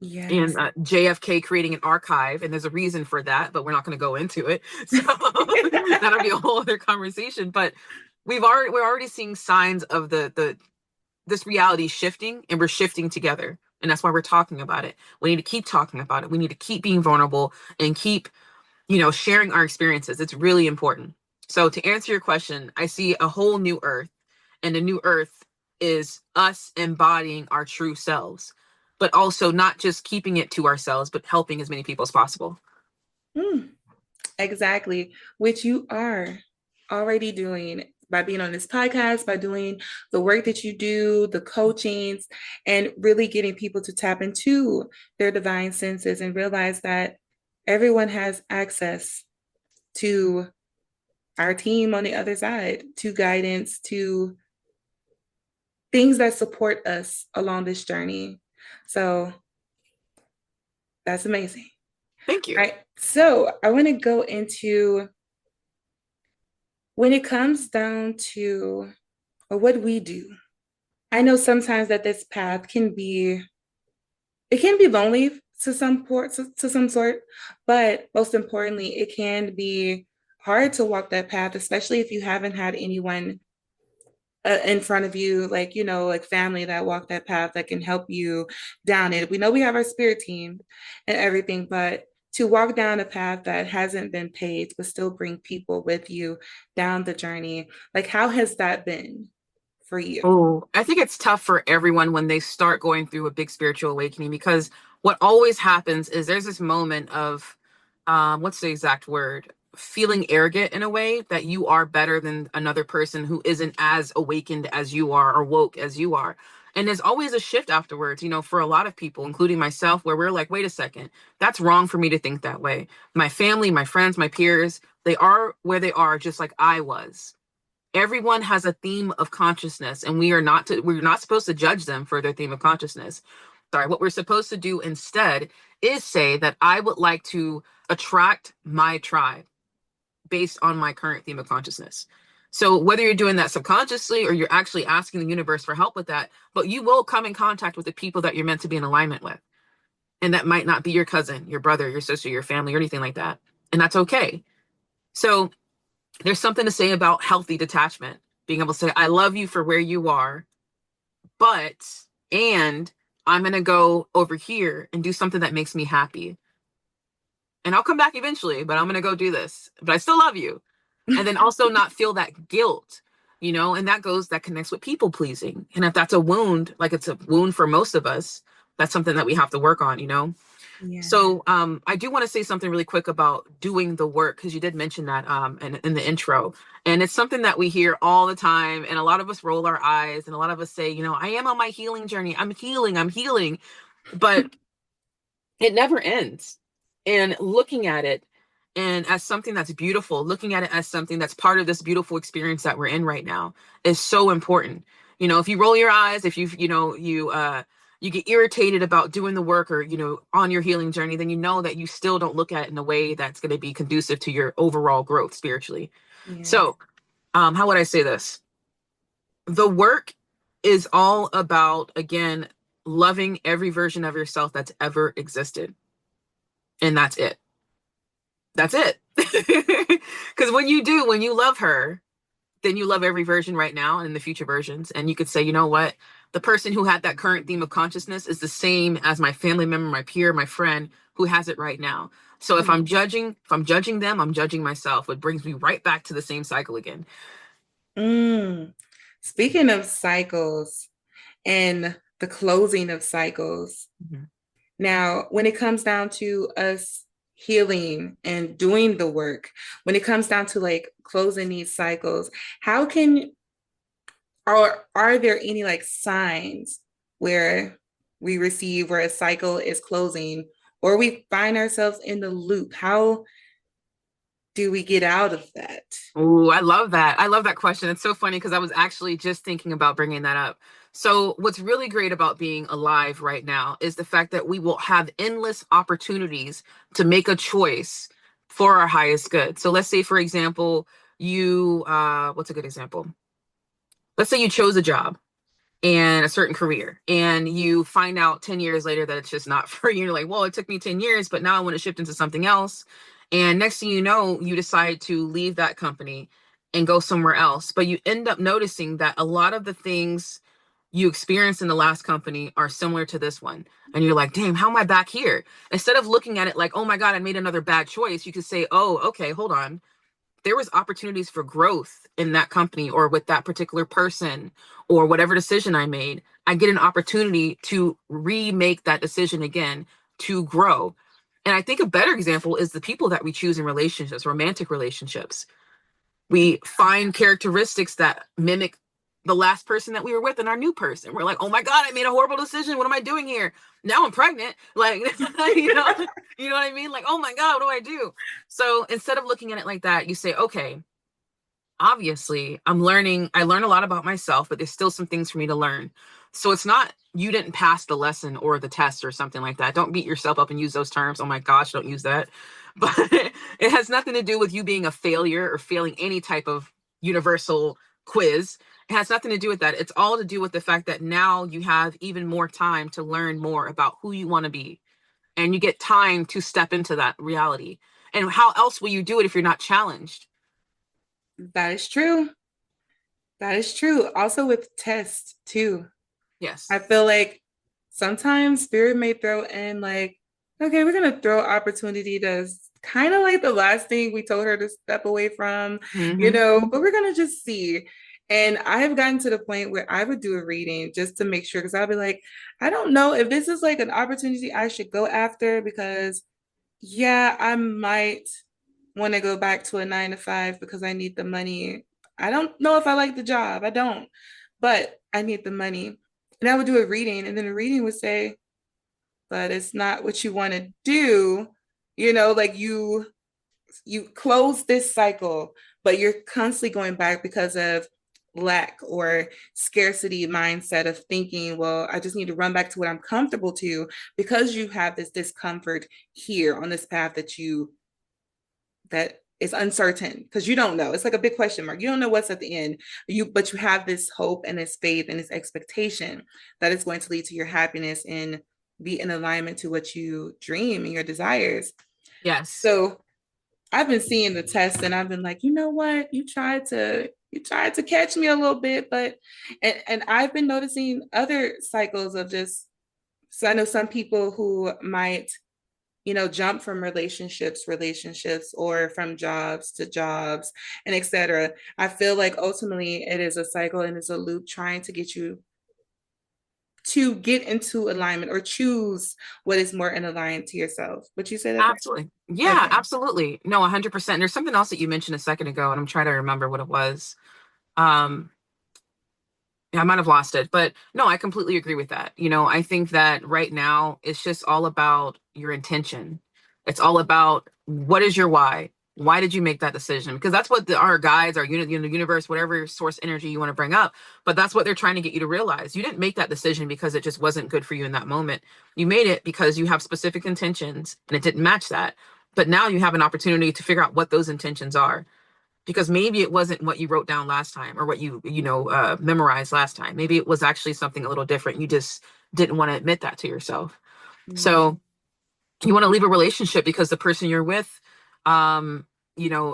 and Yes. JFK creating an archive, and there's a reason for that, but we're not going to go into it. So that'll be a whole other conversation. But we're already seeing signs of the this reality shifting, and we're shifting together, and that's why we're talking about it. We need to keep talking about it. We need to keep being vulnerable and keep sharing our experiences. It's really important. So to answer your question, I see a whole new earth, and the new earth is us embodying our true selves, but also not just keeping it to ourselves, but helping as many people as possible. Mm, exactly. Which you are already doing by being on this podcast, by doing the work that you do, the coachings, and really getting people to tap into their divine senses and realize that everyone has access to our team on the other side, to guidance, to things that support us along this journey. So that's amazing. Thank you. All right. So I want to go into when it comes down to what we do. I know sometimes that this path can be lonely to some sort, but most importantly, it can be hard to walk that path, especially if you haven't had anyone in front of you, like, like family that walk that path that can help you down it. We know we have our spirit team and everything, but to walk down a path that hasn't been paved, but still bring people with you down the journey, like, how has that been for you? Oh, I think it's tough for everyone when they start going through a big spiritual awakening, because what always happens is there's this moment of, what's the exact word? Feeling arrogant in a way that you are better than another person who isn't as awakened as you are or woke as you are. And there's always a shift afterwards, for a lot of people, including myself, where we're like, wait a second, that's wrong for me to think that way. My family, my friends, my peers, they are where they are, just like I was. Everyone has a theme of consciousness, and we're not supposed to judge them for their theme of consciousness. Sorry, what we're supposed to do instead is say that I would like to attract my tribe based on my current theme of consciousness. So whether you're doing that subconsciously or you're actually asking the universe for help with that, but you will come in contact with the people that you're meant to be in alignment with. And that might not be your cousin, your brother, your sister, your family, or anything like that. And that's okay. So there's something to say about healthy detachment, being able to say, I love you for where you are, but, and I'm going to go over here and do something that makes me happy. And I'll come back eventually, but I'm going to go do this. But I still love you. And then also not feel that guilt, and that connects with people pleasing. And if that's a wound, like it's a wound for most of us, that's something that we have to work on. Yeah. So I do want to say something really quick about doing the work, because you did mention that in the intro. And it's something that we hear all the time. And a lot of us roll our eyes, and a lot of us say, I am on my healing journey. I'm healing. But it never ends. And looking at it and as something that's beautiful, looking at it as something that's part of this beautiful experience that we're in right now is so important. If you roll your eyes, if you get irritated about doing the work, or on your healing journey, then you know that you still don't look at it in a way that's going to be conducive to your overall growth spiritually. Yes. So how would I say this? The work is all about, again, loving every version of yourself that's ever existed. And that's it. That's it. Because when you love her, then you love every version right now and the future versions. And you could say, you know what? The person who had that current theme of consciousness is the same as my family member, my peer, my friend who has it right now. So if I'm judging them, I'm judging myself. It brings me right back to the same cycle again. Mm. Speaking of cycles and the closing of cycles, Mhm. now, when it comes down to us healing and doing the work, when it comes down to like closing these cycles, how can, or are there any like signs where we receive where a cycle is closing or we find ourselves in the loop? How do we get out of that? Oh, I love that. I love that question. It's so funny because I was actually just thinking about bringing that up. So, what's really great about being alive right now is the fact that we will have endless opportunities to make a choice for our highest good. So, let's say, for example, what's a good example? Let's say you chose a job and a certain career, and you find out 10 years later that it's just not for you. You're like, well, it took me 10 years, but now I want to shift into something else. And next thing you know, you decide to leave that company and go somewhere else. But you end up noticing that a lot of the things you experienced in the last company are similar to this one. And you're like, damn, how am I back here? Instead of looking at it like, oh my God, I made another bad choice, you could say, oh, okay, hold on, there was opportunities for growth in that company or with that particular person, or whatever decision I made. I get an opportunity to remake that decision again, to grow. And I think a better example is the people that we choose in relationships, romantic relationships. We find characteristics that mimic the last person that we were with and our new person. We're like, oh my God, I made a horrible decision. What am I doing here? Now I'm pregnant. Like, you know, you know what I mean? Like, oh my God, what do I do? So instead of looking at it like that, you say, okay, obviously I learn a lot about myself, but there's still some things for me to learn. So it's not, you didn't pass the lesson or the test or something like that. Don't beat yourself up and use those terms. Oh my gosh, don't use that. But it has nothing to do with you being a failure or failing any type of universal quiz. It has nothing to do with that. It's all to do with the fact that now you have even more time to learn more about who you want to be, and you get time to step into that reality. And how else will you do it if you're not challenged? That is true. That is true. Also with tests too. Yes. I feel like sometimes spirit may throw in like, okay, we're gonna throw opportunity that's kind of like the last thing we told her to step away from, Mm-hmm. but we're gonna just see. And I have gotten to the point where I would do a reading just to make sure, because I'll be like, I don't know if this is like an opportunity I should go after because yeah, I might want to go back to a 9 to 5 because I need the money. I don't know if I like the job. I don't, but I need the money. And I would do a reading, and then the reading would say, but it's not what you want to do. Like you close this cycle, but you're constantly going back because of lack or scarcity mindset of thinking, well, I just need to run back to what I'm comfortable to because you have this discomfort here on this path that is uncertain because you don't know. It's like a big question mark. You don't know what's at the end. But you have this hope and this faith and this expectation that it's going to lead to your happiness and be in alignment to what you dream and your desires. Yes. So I've been seeing the test and I've been like, you know what? You tried to catch me a little bit, but and I've been noticing other cycles of just so I know some people who might, jump from relationships or from jobs to jobs and etc. I feel like ultimately it is a cycle and it's a loop trying to get you to get into alignment or choose what is more in alignment to yourself. Would you say that? Absolutely. Yeah, Okay. absolutely. No, 100%. There's something else that you mentioned a second ago, and I'm trying to remember what it was. Um, yeah, I might have lost it, but no, I completely agree with that. I think that right now it's just all about your intention. It's all about what is your why? Why did you make that decision? Because that's what our guides, our universe, whatever source energy you want to bring up, but that's what they're trying to get you to realize. You didn't make that decision because it just wasn't good for you in that moment. You made it because you have specific intentions and it didn't match that. But now you have an opportunity to figure out what those intentions are, because maybe it wasn't what you wrote down last time or what you memorized last time. Maybe it was actually something a little different. You just didn't want to admit that to yourself. Mm-hmm. So you want to leave a relationship because the person you're with um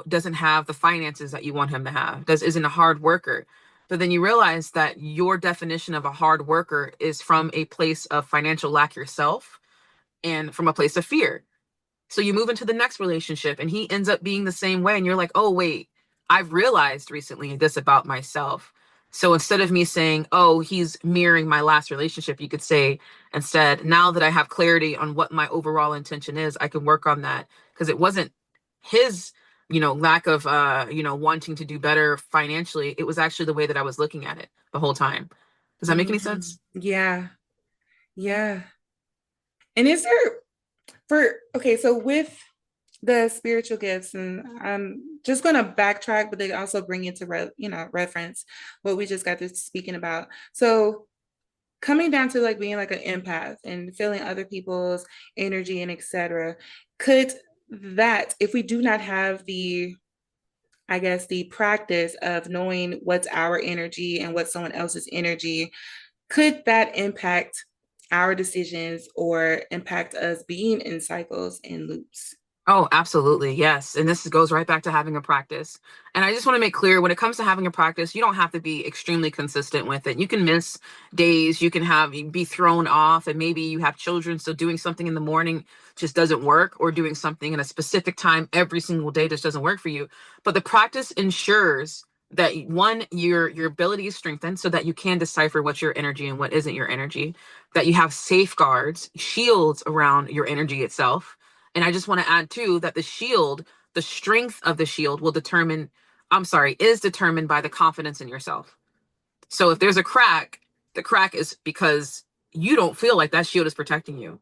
doesn't have the finances that you want him to have, isn't a hard worker. But then you realize that your definition of a hard worker is from a place of financial lack yourself and from a place of fear. So you move into the next relationship and he ends up being the same way. And you're like, oh, wait, I've realized recently this about myself. So instead of me saying, oh, he's mirroring my last relationship, you could say instead, now that I have clarity on what my overall intention is, I can work on that. Because it wasn't his, lack of, wanting to do better financially. It was actually the way that I was looking at it the whole time. Does that make any sense? Yeah, yeah. And is there okay, so with the spiritual gifts, and I'm just going to backtrack, but they also bring into reference what we just got to speaking about. So coming down to like being like an empath and feeling other people's energy and etc. Could that, if we do not have I guess, the practice of knowing what's our energy and what's someone else's energy, could that impact our decisions or impact us being in cycles and loops? Oh, absolutely. Yes. And this goes right back to having a practice. And I just want to make clear, when it comes to having a practice, you don't have to be extremely consistent with it. You can miss days, you be thrown off, and maybe you have children. So doing something in the morning just doesn't work, or doing something in a specific time every single day just doesn't work for you. But the practice ensures that one, your ability is strengthened so that you can decipher what's your energy and what isn't your energy, that you have safeguards, shields around your energy itself. And I just want to add too that the strength of the shield is determined by the confidence in yourself. So if there's a crack, the crack is because you don't feel like that shield is protecting you.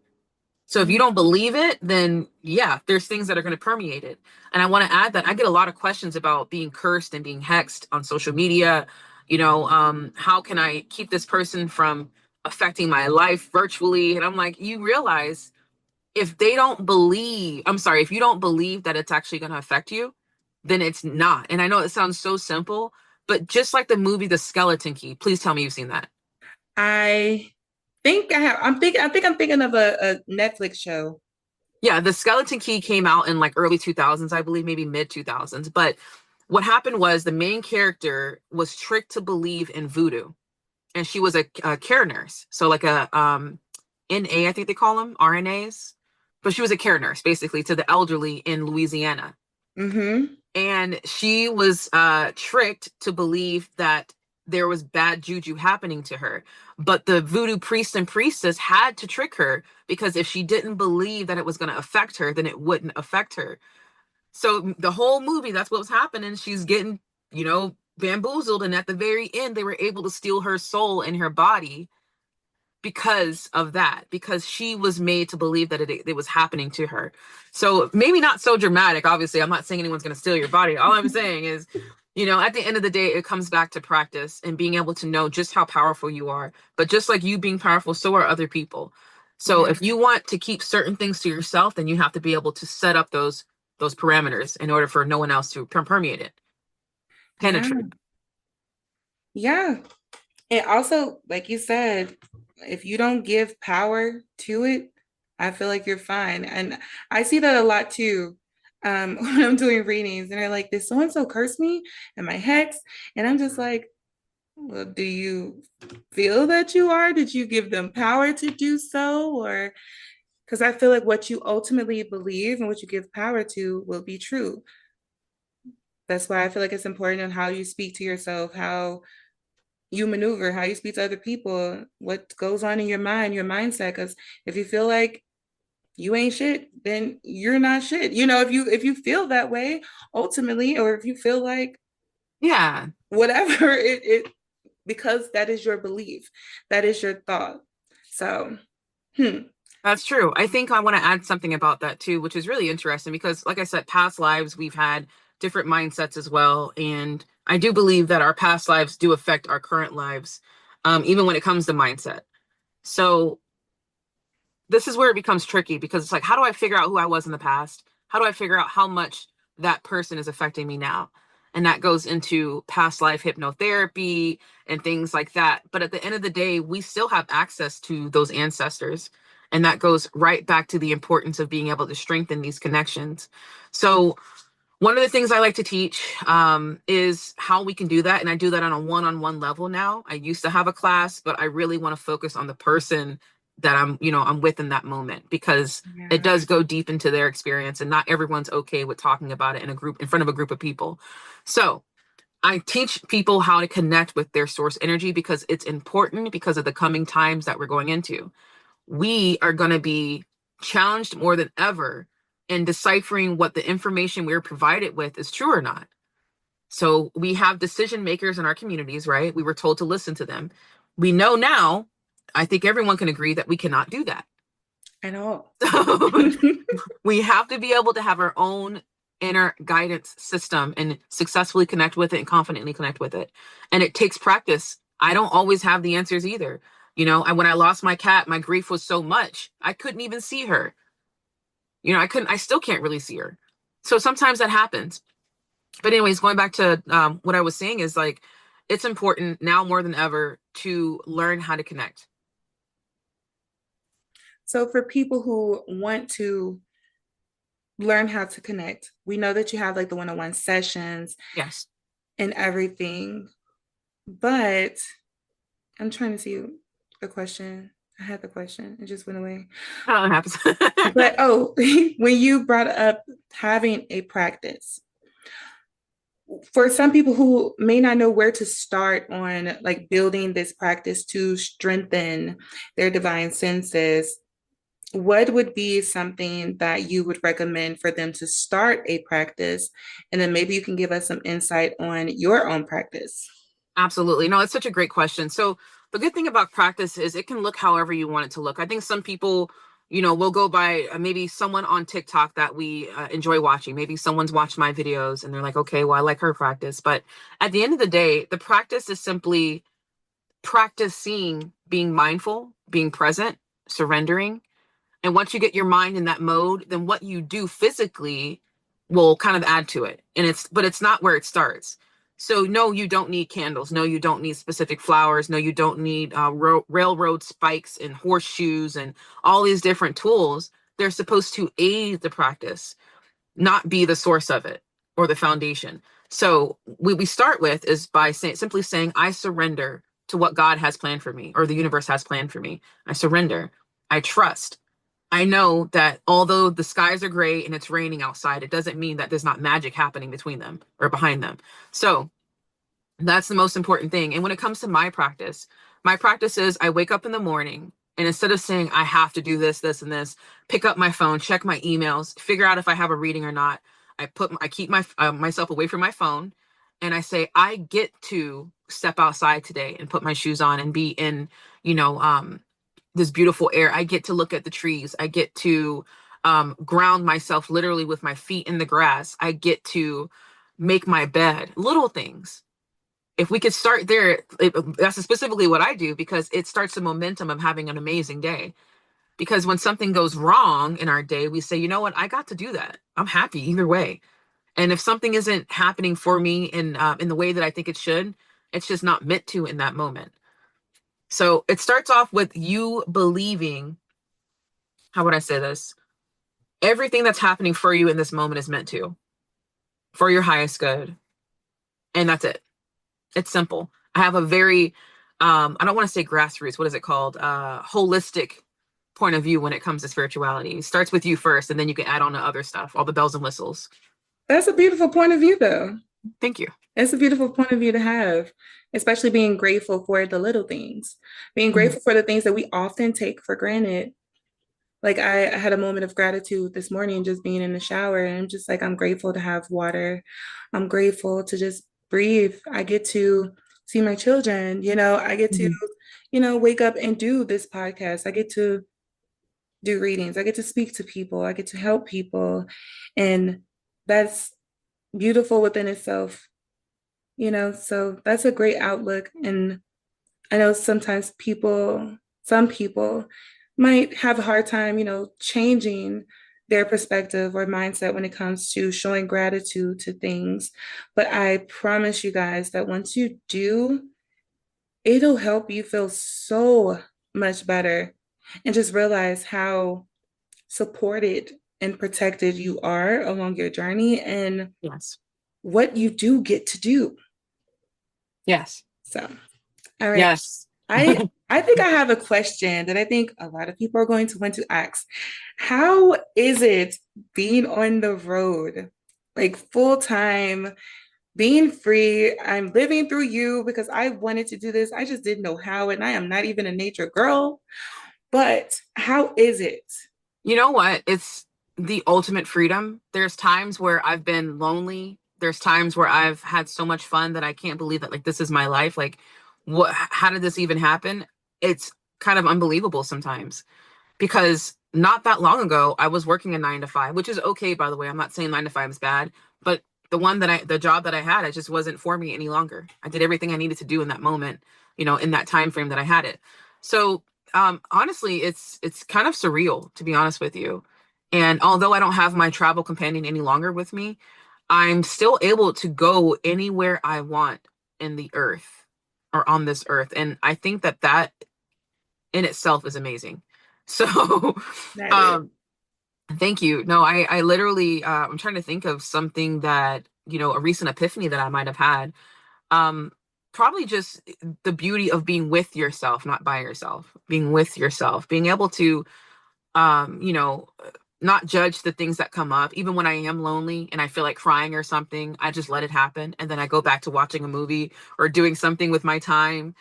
So if you don't believe it, then yeah, there's things that are going to permeate it. And I want to add that I get a lot of questions about being cursed and being hexed on social media. How can I keep this person from affecting my life virtually? And I'm like, you realize, if you don't believe that it's actually going to affect you, then it's not. And I know it sounds so simple, but just like the movie The Skeleton Key, please tell me you've seen that. I think I have. I'm thinking of a Netflix show. Yeah, The Skeleton Key came out in like early 2000s, I believe, maybe mid 2000s. But what happened was the main character was tricked to believe in voodoo, and she was a care nurse. So like a NA, I think they call them RNAs, but she was a care nurse basically to the elderly in Louisiana. Mm-hmm. And she was tricked to believe that there was bad juju happening to her. But the voodoo priest and priestess had to trick her, because if she didn't believe that it was going to affect her, then it wouldn't affect her. So the whole movie, that's what was happening. She's getting, bamboozled. And at the very end, they were able to steal her soul and her body because of that, because she was made to believe that it was happening to her. So maybe not so dramatic. Obviously, I'm not saying anyone's going to steal your body. All I'm saying is, at the end of the day, it comes back to practice and being able to know just how powerful you are. But just like you being powerful, so are other people. So Yeah. if you want to keep certain things to yourself, then you have to be able to set up those parameters in order for no one else to permeate it, Yeah. penetrate. Yeah. And also, like you said, if you don't give power to it, I feel like you're fine. And I see that a lot too. When I'm doing readings and they're like, did so and so curse me? Am I hex? And I'm just like, well, do you feel that you are? Did you give them power to do so? Or because I feel like what you ultimately believe and what you give power to will be true. That's why I feel like it's important on how you speak to yourself, how you maneuver, how you speak to other people, what goes on in your mind, your mindset. Because if you feel like you ain't shit, then you're not shit. If you feel that way ultimately, or if you feel like Yeah. whatever it because that is your belief, that is your thought. So, hmm. That's true. I think I want to add something about that too, which is really interesting because, like I said, past lives, we've had different mindsets as well. And I do believe that our past lives do affect our current lives, even when it comes to mindset. So this is where it becomes tricky because it's like, how do I figure out who I was in the past? How do I figure out how much that person is affecting me now? And that goes into past life hypnotherapy and things like that. But at the end of the day, we still have access to those ancestors. And that goes right back to the importance of being able to strengthen these connections. So, one of the things I like to teach is how we can do that. And I do that on a one-on-one level now. I used to have a class, but I really want to focus on the person that I'm with in that moment because it Yeah. does go deep into their experience and not everyone's okay with talking about it in front of a group of people. So I teach people how to connect with their source energy because it's important because of the coming times that we're going into. We are going to be challenged more than ever in deciphering what the information we're provided with is true or not. So we have decision makers in our communities, right? We were told to listen to them. We know now, I think everyone can agree that we cannot do that. I know. So we have to be able to have our own inner guidance system and successfully connect with it and confidently connect with it. And it takes practice. I don't always have the answers either. When I lost my cat, my grief was so much, I couldn't even see her. I still can't really see her. So sometimes that happens. But anyways, going back to what I was saying is like, it's important now more than ever to learn how to connect. So for people who want to learn how to connect, we know that you have like the one-on-one sessions Yes. and everything, but I'm trying to see the question. I had the question, it just went away. Oh, it happens. But when you brought up having a practice, for some people who may not know where to start on like building this practice to strengthen their divine senses, what would be something that you would recommend for them to start a practice? And then maybe you can give us some insight on your own practice. Absolutely. No, it's such a great question. So the good thing about practice is it can look however you want it to look. I think some people, will go by maybe someone on TikTok that we enjoy watching. Maybe someone's watched my videos and they're like, okay, well, I like her practice. But at the end of the day, the practice is simply practicing being mindful, being present, surrendering, and once you get your mind in that mode, then what you do physically will kind of add to it. But it's not where it starts. So no, you don't need candles. No, you don't need specific flowers. No, you don't need railroad spikes and horseshoes and all these different tools. They're supposed to aid the practice, not be the source of it or the foundation. So what we start with is by simply saying, I surrender to what God has planned for me or the universe has planned for me. I surrender. I trust. I know that although the skies are gray and it's raining outside, it doesn't mean that there's not magic happening between them or behind them. So that's the most important thing. And when it comes to my practice is I wake up in the morning and instead of saying I have to do this, this, and this, pick up my phone, check my emails, figure out if I have a reading or not. I keep myself away from my phone, and I say I get to step outside today and put my shoes on and be in, you know, um, this beautiful air. I get to look at the trees. I get to ground myself literally with my feet in the grass. I get to make my bed. Little things. If we could start there, that's specifically what I do, because it starts the momentum of having an amazing day. Because when something goes wrong in our day, we say, you know what, I got to do that. I'm happy either way. And if something isn't happening for me in the way that I think it should, it's just not meant to in that moment. So it starts off with you believing, how would I say this? Everything that's happening for you in this moment is meant to, for your highest good. And that's it. It's simple. I have a very, I don't want to say grassroots, what is it called? Holistic point of view when it comes to spirituality. It starts with you first, and then you can add on to other stuff, all the bells and whistles. That's a beautiful point of view, though. Thank you. It's a beautiful point of view to have, especially being grateful for the little things, being Mhm. grateful for the things that we often take for granted. Like I had a moment of gratitude this morning just being in the shower, and I'm just like, I'm grateful to have water. I'm grateful to just breathe. I get to see my children, I get to, Mhm. wake up and do this podcast. I get to do readings. I get to speak to people. I get to help people. And that's beautiful within itself, so that's a great outlook. And I know sometimes some people might have a hard time, changing their perspective or mindset when it comes to showing gratitude to things. But I promise you guys that once you do, it'll help you feel so much better and just realize how supported and protected you are along your journey and Yes. what you do get to do. Yes. So, all right. Yes. I think I have a question that I think a lot of people are going to want to ask. How is it being on the road, like full time, being free? I'm living through you because I wanted to do this. I just didn't know how, and I am not even a nature girl. But how is it? You know what? It's the ultimate freedom. There's times where I've been lonely. There's times where I've had so much fun that I can't believe that like this is my life. Like what how did this even happen? It's kind of unbelievable sometimes, because not that long ago I was working a 9 to 5, which is okay, by the way. I'm not saying 9 to 5 is bad, but the job that I had, it just wasn't for me any longer. I did everything I needed to do in that moment, in that time frame that I had it. So honestly, it's kind of surreal, to be honest with you. And although I don't have my travel companion any longer with me, I'm still able to go anywhere I want in the earth, or on this earth. And I think that that in itself is amazing. So, That is. um, thank you. No, I literally, I'm trying to think of something that, a recent epiphany that I might have had. Um, Probably just the beauty of being with yourself, not by yourself, being with yourself, being able to um, you know, not judge the things that come up. Even when I am lonely and I feel like crying or something, I just let it happen. And then I go back to watching a movie or doing something with my time.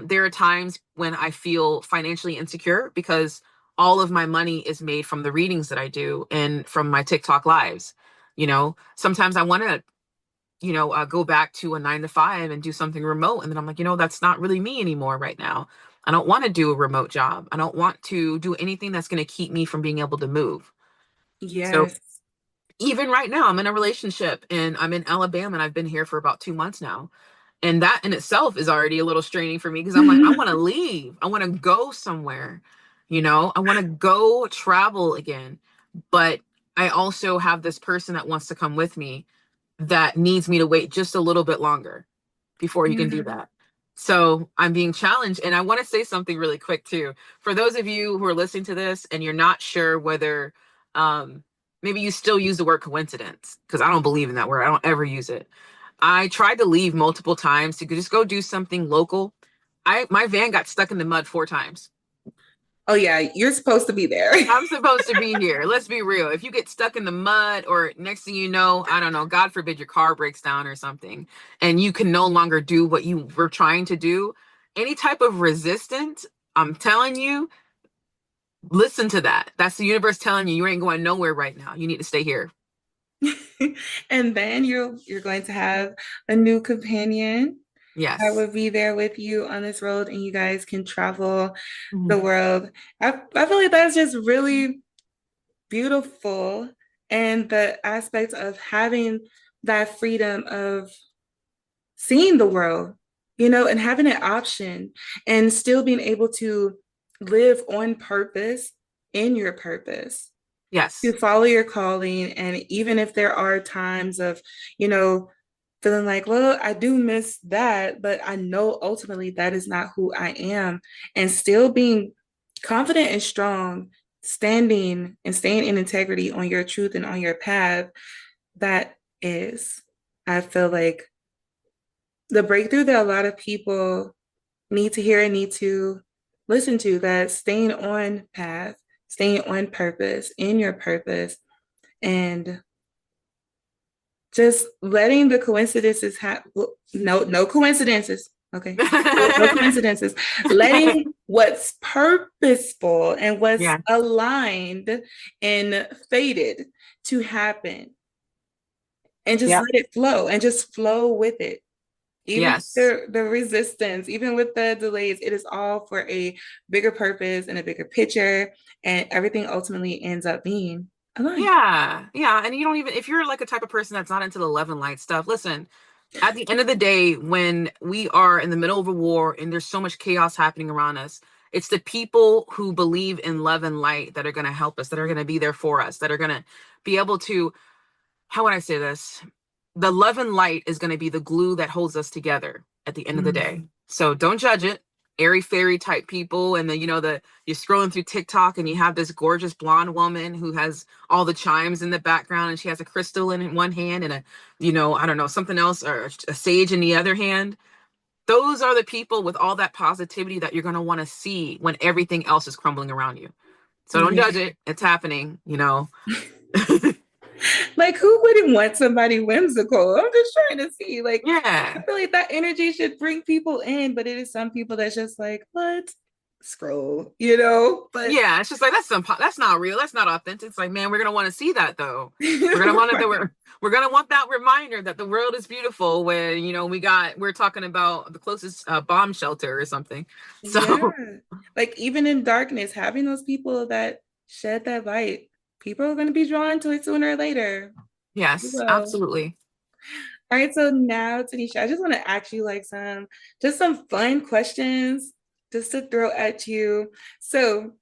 There are times when I feel financially insecure because all of my money is made from the readings that I do and from my TikTok lives. Sometimes I want to go back to a 9 to 5 and do something remote. And then I'm like, that's not really me anymore right now. I don't want to do a remote job. I don't want to do anything that's going to keep me from being able to move. So Yes. even right now, I'm in a relationship and I'm in Alabama and I've been here for about 2 months now. And that in itself is already a little straining for me because I'm like, I want to leave. I want to go somewhere. I want to go travel again. But I also have this person that wants to come with me that needs me to wait just a little bit longer before he can do Mhm. that. So I'm being challenged. And I want to say something really quick too. For those of you who are listening to this and you're not sure whether um, maybe you still use the word coincidence, because I don't believe in that word. I don't ever use it. I tried to leave multiple times to just go do something local. My van got stuck in the mud 4 times. Oh yeah, you're supposed to be there. I'm supposed to be here. Let's be real. If you get stuck in the mud, or next thing you know, I don't know, God forbid your car breaks down or something, and you can no longer do what you were trying to do, any type of resistance, I'm telling you, listen to that. That's the universe telling you ain't going nowhere right now. You need to stay here. And then you're going to have a new companion. I Yes. will be there with you on this road and you guys can travel the Mhm. world. I feel like that's just really beautiful. And the aspect of having that freedom of seeing the world, and having an option and still being able to live on purpose in your purpose, to Yes. follow your calling. And even if there are times of, you know, feeling like, well, I do miss that, but I know ultimately that is not who I am, and still being confident and strong, standing and staying in integrity on your truth and on your path, that is, I feel like, the breakthrough that a lot of people need to hear and need to listen to, that staying on path, staying on purpose, in your purpose, and just letting the coincidences happen. No coincidences. Okay. No coincidences. Letting what's purposeful and what's Yeah. aligned and fated to happen, and just Yep. let it flow and just flow with it. Even with Yes. the resistance, even with the delays, it is all for a bigger purpose and a bigger picture, and everything ultimately ends up being aligned. Yeah. Yeah. And you don't even, if you're like a type of person that's not into the love and light stuff, listen, at the end of the day, when we are in the middle of a war and there's so much chaos happening around us, it's the people who believe in love and light that are going to help us, that are going to be there for us, that are going to be able to, how would I say this? The love and light is going to be the glue that holds us together at the end of the day. Mm. So don't judge it. Airy fairy type people, and then you're scrolling through TikTok and you have this gorgeous blonde woman who has all the chimes in the background, and she has a crystal in one hand and I don't know, something else, or a sage in the other hand. Those are the people with all that positivity that you're going to want to see when everything else is crumbling around you. So don't Yeah. judge it. It's happening. Like, who wouldn't want somebody whimsical? I'm just trying to see. Like, I Yeah. feel like that energy should bring people in, but it is some people that's just like, what? Scroll. But Yeah, it's just like that's not real. That's not authentic. It's like, man, we're gonna want to see that though. We're gonna want it that right. we're gonna want that reminder that the world is beautiful when we're talking about the closest bomb shelter or something. Yeah. So Like, even in darkness, having those people that shed that light, people are going to be drawn to it sooner or later. You yes, will. absolutely. All right, so now, Tanisha, I just want to ask you like some fun questions just to throw at you. So,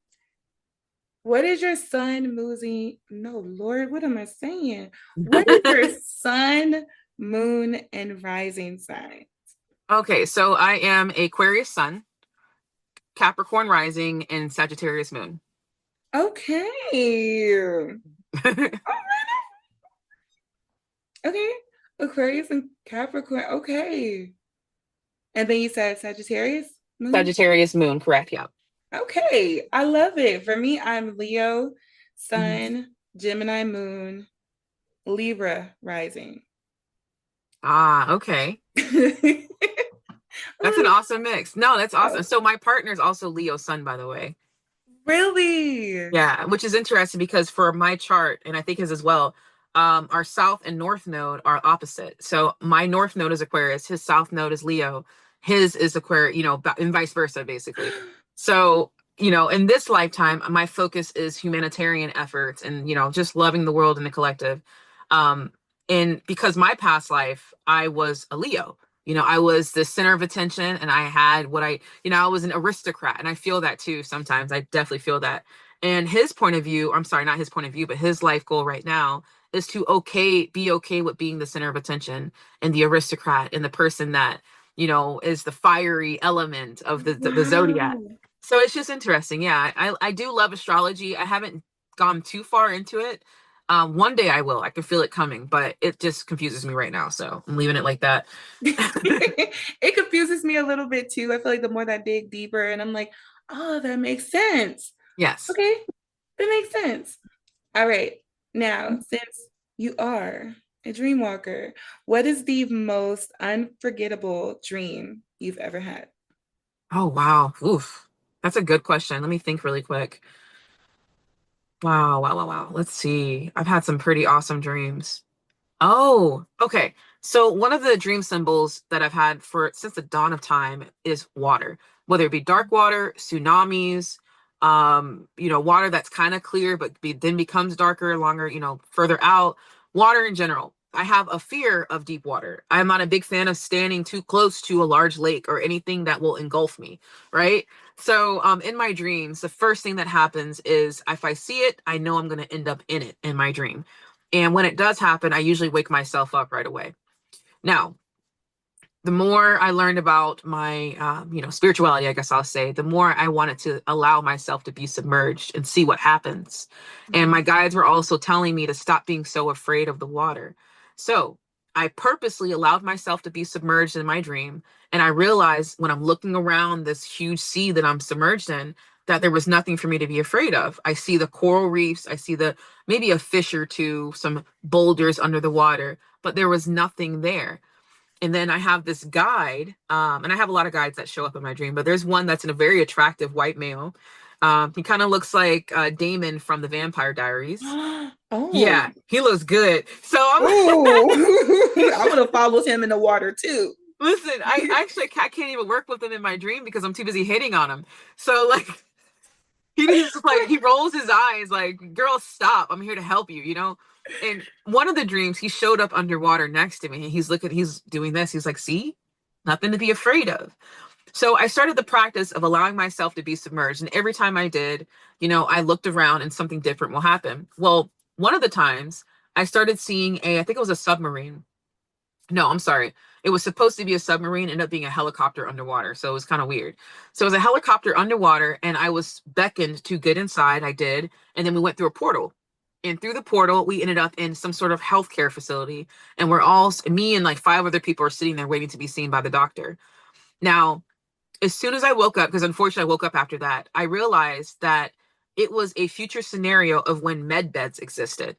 what is your sun, moon? No, Lord, what am I saying? What is your sun, moon, and rising sign? Okay, so I am Aquarius sun, Capricorn rising, and Sagittarius moon. Okay. Okay. Aquarius and Capricorn. Okay. And then you said Sagittarius moon. Sagittarius moon, correct? Yeah. Okay. I love it. For me, I'm Leo, Mhm. sun, Gemini moon, Libra rising. Ah, okay. That's an awesome mix. No, that's awesome. Oh, So my partner is also Leo sun, by the way. really? Yeah, which is interesting because for my chart, and I think his as well, our south and north node are opposite. So my north node is Aquarius, his south node is Leo, his is Aquarius, and vice versa, basically. So, in this lifetime, my focus is humanitarian efforts and, just loving the world and the collective. Um, and because my past life, I was a Leo. I was the center of attention and I had I was an aristocrat. And I feel that too sometimes. I definitely feel that. And his point of view, I'm sorry, not his point of view, but his life goal right now is to be okay with being the center of attention and the aristocrat and the person that, is the fiery element of the zodiac. Wow. So it's just interesting. Yeah, I do love astrology. I haven't gone too far into it. One day I will. I can feel it coming, but it just confuses me right now. So I'm leaving it like that. It confuses me a little bit too. I feel like the more that I dig deeper, and I'm like, oh, that makes sense. Yes. Okay, that makes sense. All right. Now, since you are a dream walker, what is the most unforgettable dream you've ever had? Oh, wow. Oof. That's a good question. Let me think really quick. Wow, wow, wow, wow. Let's see. I've had some pretty awesome dreams. Oh, okay. So one of the dream symbols that I've had for since the dawn of time is water, whether it be dark water, tsunamis, water that's kind of clear but then becomes darker longer, further out, water in general. I have a fear of deep water. I'm not a big fan of standing too close to a large lake or anything that will engulf me, right? So, in my dreams, the first thing that happens is if I see it, I know I'm going to end up in it in my dream. And when it does happen, I usually wake myself up right away. Now, the more I learned about my, spirituality, I guess I'll say, the more I wanted to allow myself to be submerged and see what happens. And my Mhm. guides were also telling me to stop being so afraid of the water. So I purposely allowed myself to be submerged in my dream. And I realized when I'm looking around this huge sea that I'm submerged in, that there was nothing for me to be afraid of. I see the coral reefs, I see the maybe a fish or two, some boulders under the water, but there was nothing there. And then I have this guide, and I have a lot of guides that show up in my dream, but there's one that's in a very attractive white male. He kind of looks like Damon from the Vampire Diaries. Oh, Yeah, he looks good. So I'm oh, I would have followed him in the water too. listen. I can't even work with him in my dream because I'm too busy hitting on him. So like he's just like he rolls his eyes like, "Girl, stop! I'm here to help you." And one of the dreams, he showed up underwater next to me, and he's doing this. He's like, "See, nothing to be afraid of." So I started the practice of allowing myself to be submerged. And every time I did, I looked around and something different will happen. Well, one of the times I started seeing I think it was a submarine. No, I'm sorry. It was supposed to be a submarine, ended up being a helicopter underwater. So it was kind of weird. So it was a helicopter underwater, and I was beckoned to get inside. I did. And then we went through a portal. And through the portal, we ended up in some sort of healthcare facility. And me and like five other people are sitting there waiting to be seen by the doctor. Now, as soon as I woke up, because unfortunately I woke up after that, I realized that it was a future scenario of when med beds existed.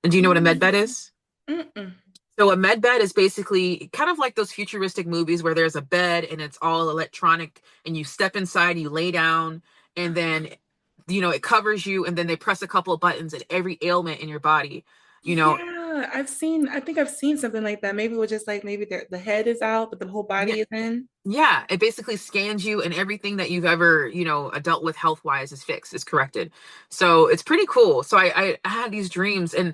And do you know what a med bed is? Mm-mm. So a med bed is basically kind of like those futuristic movies where there's a bed and it's all electronic and you step inside, you lay down, and then it covers you, and then they press a couple of buttons and every ailment in your body, you know, Yeah, I think I've seen something like that. Maybe it was just like maybe the head is out, but the whole yeah, body is in. yeah, it basically scans you and everything that you've ever, dealt with health wise is fixed, is corrected. So it's pretty cool. So I had these dreams, and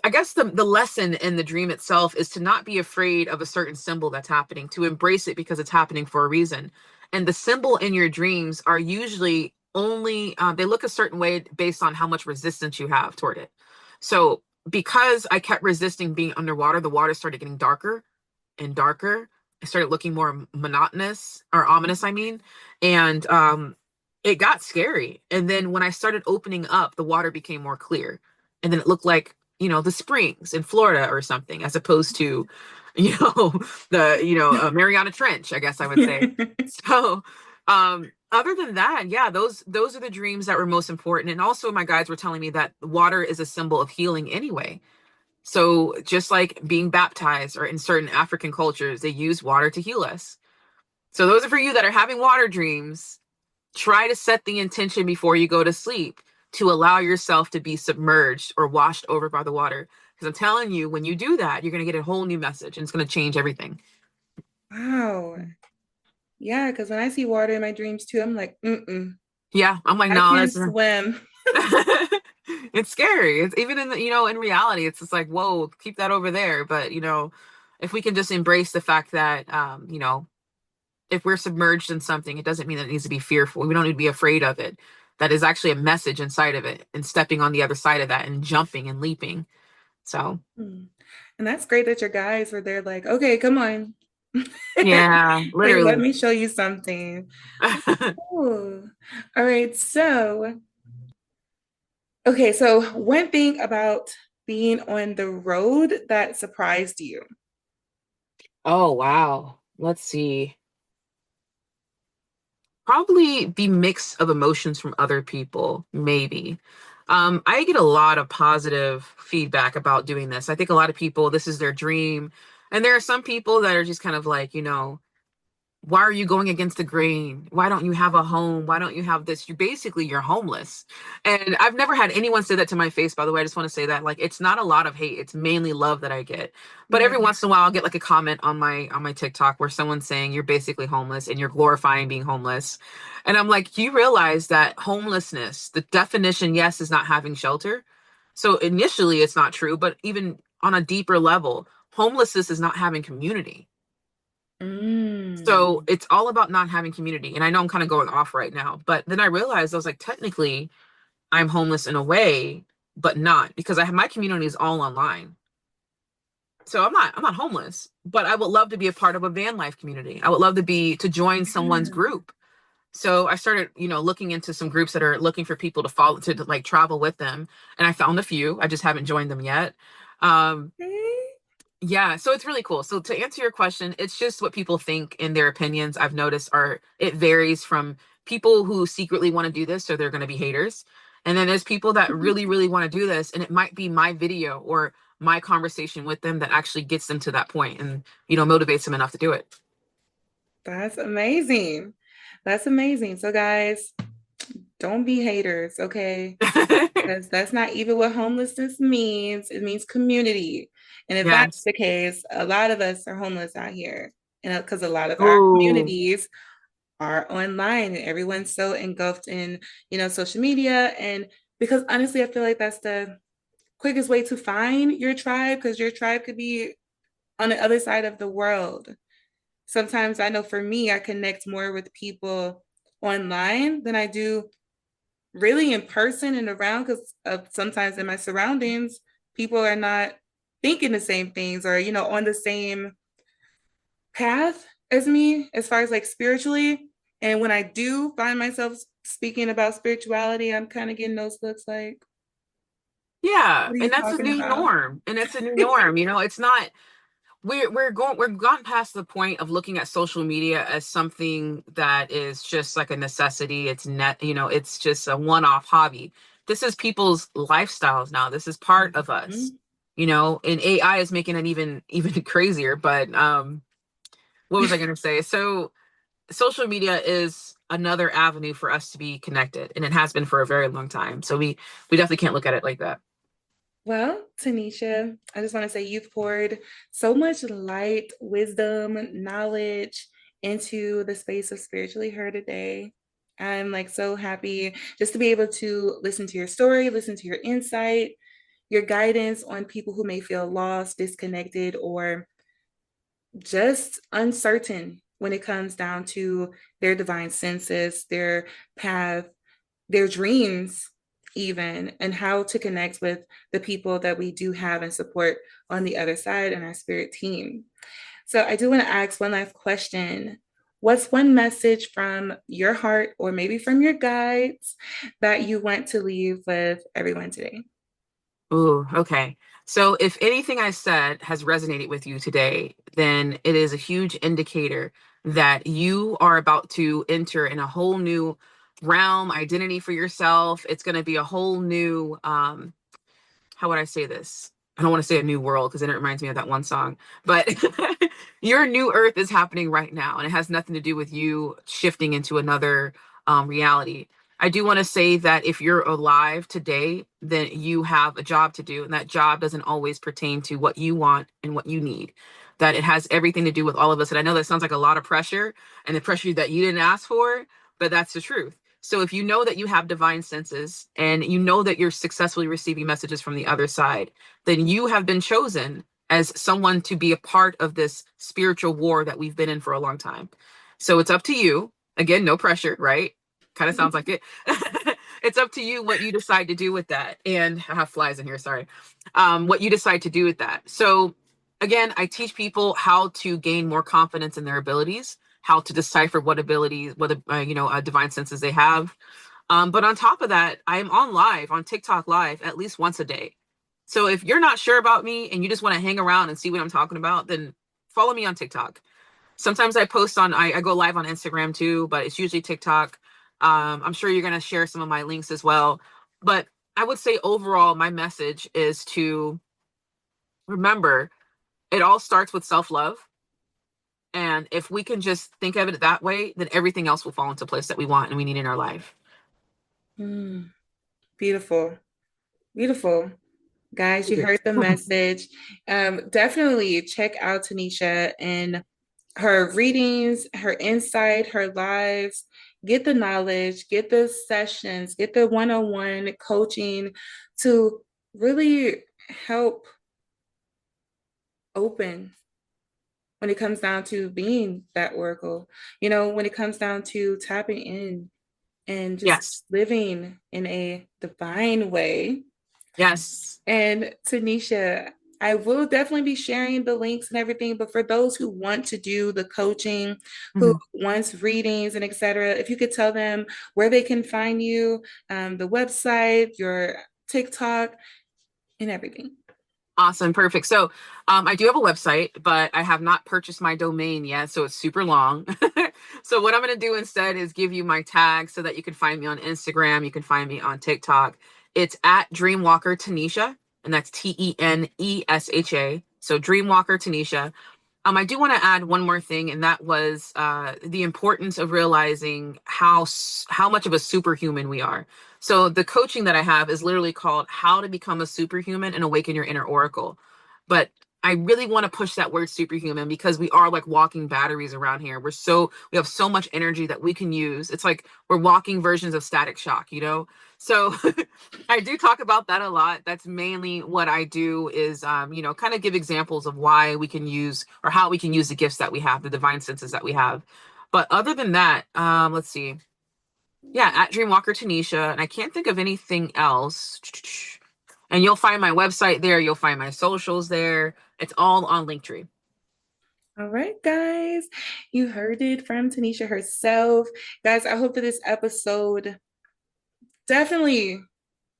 I guess the lesson in the dream itself is to not be afraid of a certain symbol that's happening, to embrace it because it's happening for a reason. And the symbol in your dreams are usually only, they look a certain way based on how much resistance you have toward it. So because I kept resisting being underwater, the water started getting darker and darker. I started looking more monotonous or ominous, I mean, and it got scary. And then when I started opening up, the water became more clear, and then it looked like the springs in Florida or something, as opposed to the Mariana Trench, I guess I would say. So other than that, yeah, those are the dreams that were most important. And also my guides were telling me that water is a symbol of healing anyway. So just like being baptized or in certain African cultures, they use water to heal us. So those are for you that are having water dreams. Try to set the intention before you go to sleep to allow yourself to be submerged or washed over by the water. Because I'm telling you, when you do that, you're going to get a whole new message and it's going to change everything. Wow. Yeah, because when I see water in my dreams too, I'm like, mm-mm, Yeah, I'm like, I no, can't that's swim. it's scary. It's even in in reality, it's just like, whoa, keep that over there. But if we can just embrace the fact that if we're submerged in something, it doesn't mean that it needs to be fearful. We don't need to be afraid of it. That is actually a message inside of it, and stepping on the other side of that and jumping and leaping. So, Hmm. And that's great that your guys were there, like, okay, come on. yeah, Like, let literally. me show you something. Ooh. All right. So, okay. So, one thing about being on the road that surprised you. Oh, wow. Let's see. Probably the mix of emotions from other people, maybe. I get a lot of positive feedback about doing this. I think a lot of people, this is their dream. And there are some people that are just kind of like, why are you going against the grain? Why don't you have a home? Why don't you have this? You're homeless. And I've never had anyone say that to my face, by the way. I just want to say that, like, it's not a lot of hate. It's mainly love that I get. But Yeah. every once in a while I'll get like a comment on my TikTok where someone's saying you're basically homeless and you're glorifying being homeless. And I'm like, you realize that homelessness, the definition, yes, is not having shelter. So initially it's not true, but even on a deeper level, homelessness is not having community. Mm. So it's all about not having community. And I know I'm kind of going off right now, but then I realized I was like, technically, I'm homeless in a way, but not because I have my community is all online. So I'm not homeless, but I would love to be a part of a van life community. I would love to join someone's Yeah. group. So I started, looking into some groups that are looking for people to follow to like travel with them. And I found a few. I just haven't joined them yet. Um, Okay. Yeah, so it's really cool. So to answer your question, it's just what people think in their opinions. I've noticed are it varies from people who secretly want to do this, so they're going to be haters. And then there's people that really, really want to do this, and it might be my video or my conversation with them that actually gets them to that point and, motivates them enough to do it. That's amazing. That's amazing. So, guys, don't be haters, okay? Because that's not even what homelessness means. It means community. And if that's Yes. the case, a lot of us are homeless out here. And because a lot of our Oh, communities are online and everyone's so engulfed in, social media. And because honestly, I feel like that's the quickest way to find your tribe because your tribe could be on the other side of the world. Sometimes I know for me, I connect more with people online than I do really in person and around because sometimes in my surroundings, people are not thinking the same things or, on the same path as me as far as like spiritually. And when I do find myself speaking about spirituality, I'm kind of getting those looks like, yeah, what are and you that's a talking new about? norm. And it's a new norm. It's not we're gone past the point of looking at social media as something that is just like a necessity. It's net, it's just a one-off hobby. This is people's lifestyles now. This is part of us. Mhm. And AI is making it even crazier. But what was I gonna say? So social media is another avenue for us to be connected, and it has been for a very long time. So we definitely can't look at it like that. Well, Tanisha, I just want to say you've poured so much light, wisdom, knowledge into the space of spiritually her today. I'm like so happy just to be able to listen to your story, listen to your insight, your guidance on people who may feel lost, disconnected, or just uncertain when it comes down to their divine senses, their path, their dreams, even, and how to connect with the people that we do have and support on the other side in our spirit team. So, I do want to ask one last question. What's one message from your heart or maybe from your guides that you want to leave with everyone today? Ooh, okay. So if anything I said has resonated with you today, then it is a huge indicator that you are about to enter in a whole new realm, identity for yourself. It's going to be a whole new how would I say this? I don't want to say a new world because then it reminds me of that one song. But your new earth is happening right now, and it has nothing to do with you shifting into another reality. I do want to say that if you're alive today, then you have a job to do, and that job doesn't always pertain to what you want and what you need. That it has everything to do with all of us. And I know that sounds like a lot of pressure and the pressure that you didn't ask for, but that's the truth. So if you know that you have divine senses and you know that you're successfully receiving messages from the other side, then you have been chosen as someone to be a part of this spiritual war that we've been in for a long time. So it's up to you. Again, no pressure, right? Kind of sounds like it. It's up to you what you decide to do with that. And I have flies in here, sorry. What you decide to do with that. So again, I teach people how to gain more confidence in their abilities, how to decipher what abilities, what divine senses they have. But on top of that, I am on TikTok live at least once a day. So if you're not sure about me and you just want to hang around and see what I'm talking about, then follow me on TikTok. Sometimes I go live on Instagram too, but it's usually TikTok. I'm sure you're going to share some of my links as well. But I would say overall, my message is to remember it all starts with self love, And if we can just think of it that way, then everything else will fall into place that we want and we need in our life. Mm, beautiful. Beautiful. Guys, you heard the message. Definitely check out Tenesha and her readings, her insight, her lives. Get the knowledge, get the sessions, get the one-on-one coaching to really help open when it comes down to being that oracle. When it comes down to tapping in and just Yes. living in a divine way. Yes. And Tanisha, I will definitely be sharing the links and everything, but for those who want to do the coaching, who Mhm. wants readings and etc., if you could tell them where they can find you, the website, your TikTok, and everything. Awesome. Perfect. So I do have a website, but I have not purchased my domain yet. So it's super long. So what I'm going to do instead is give you my tag so that you can find me on Instagram. You can find me on TikTok. It's at Dreamwalker Tenesha, and that's Tenesha. So Dreamwalker Tenesha. I do want to add one more thing, and that was the importance of realizing how much of a superhuman we are. So the coaching that I have is literally called "How to Become a Superhuman and Awaken Your Inner Oracle." But I really want to push that word superhuman because we are like walking batteries around here. We have so much energy that we can use. It's like we're walking versions of Static Shock, you know? So I do talk about that a lot. That's mainly what I do is, kind of give examples of why we can use or how we can use the gifts that we have, the divine senses that we have. But other than that, let's see. Yeah, at Dreamwalker Tanisha, and I can't think of anything else. And you'll find my website there. You'll find my socials there. It's all on Linktree. All right, guys, you heard it from Tanisha herself. Guys, I hope that this episode definitely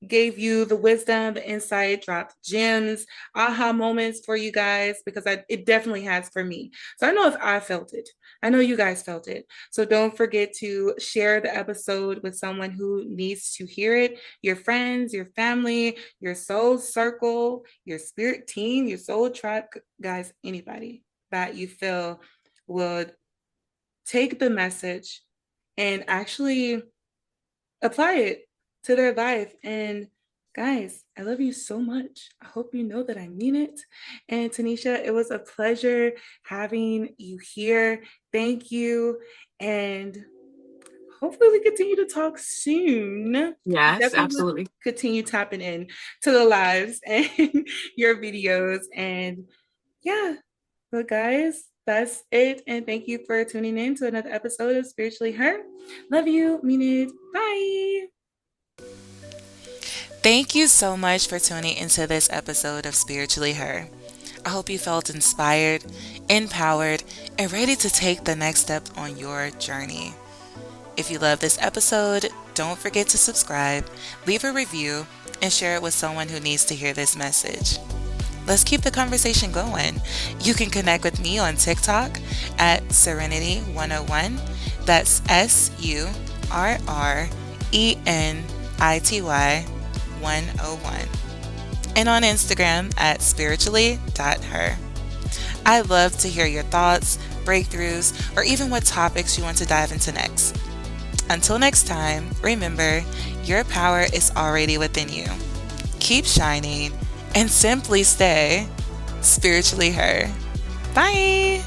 gave you the wisdom, the insight, dropped gems, aha moments for you guys because it definitely has for me. So I know if I felt it, I know you guys felt it. So don't forget to share the episode with someone who needs to hear it, your friends, your family, your soul circle, your spirit team, your soul tribe, guys, anybody that you feel would take the message and actually apply it to their life. And guys, I love you so much. I hope you know that I mean it. And Tanisha, it was a pleasure having you here. Thank you. And hopefully we continue to talk soon. Yes, Definitely will absolutely. continue tapping in to the lives and your videos. And yeah, but guys, that's it. And thank you for tuning in to another episode of Spiritually Her. Love you, mean it. Bye. Thank you so much for tuning into this episode of Spiritually Her. I hope you felt inspired, empowered, and ready to take the next step on your journey. If you love this episode, don't forget to subscribe, leave a review, and share it with someone who needs to hear this message. Let's keep the conversation going. You can connect with me on TikTok at Serenity 101. That's SURRENITY 101. And on Instagram at spiritually.her. I love to hear your thoughts, breakthroughs, or even what topics you want to dive into next. Until next time, remember, your power is already within you. Keep shining and simply stay spiritually her. Bye!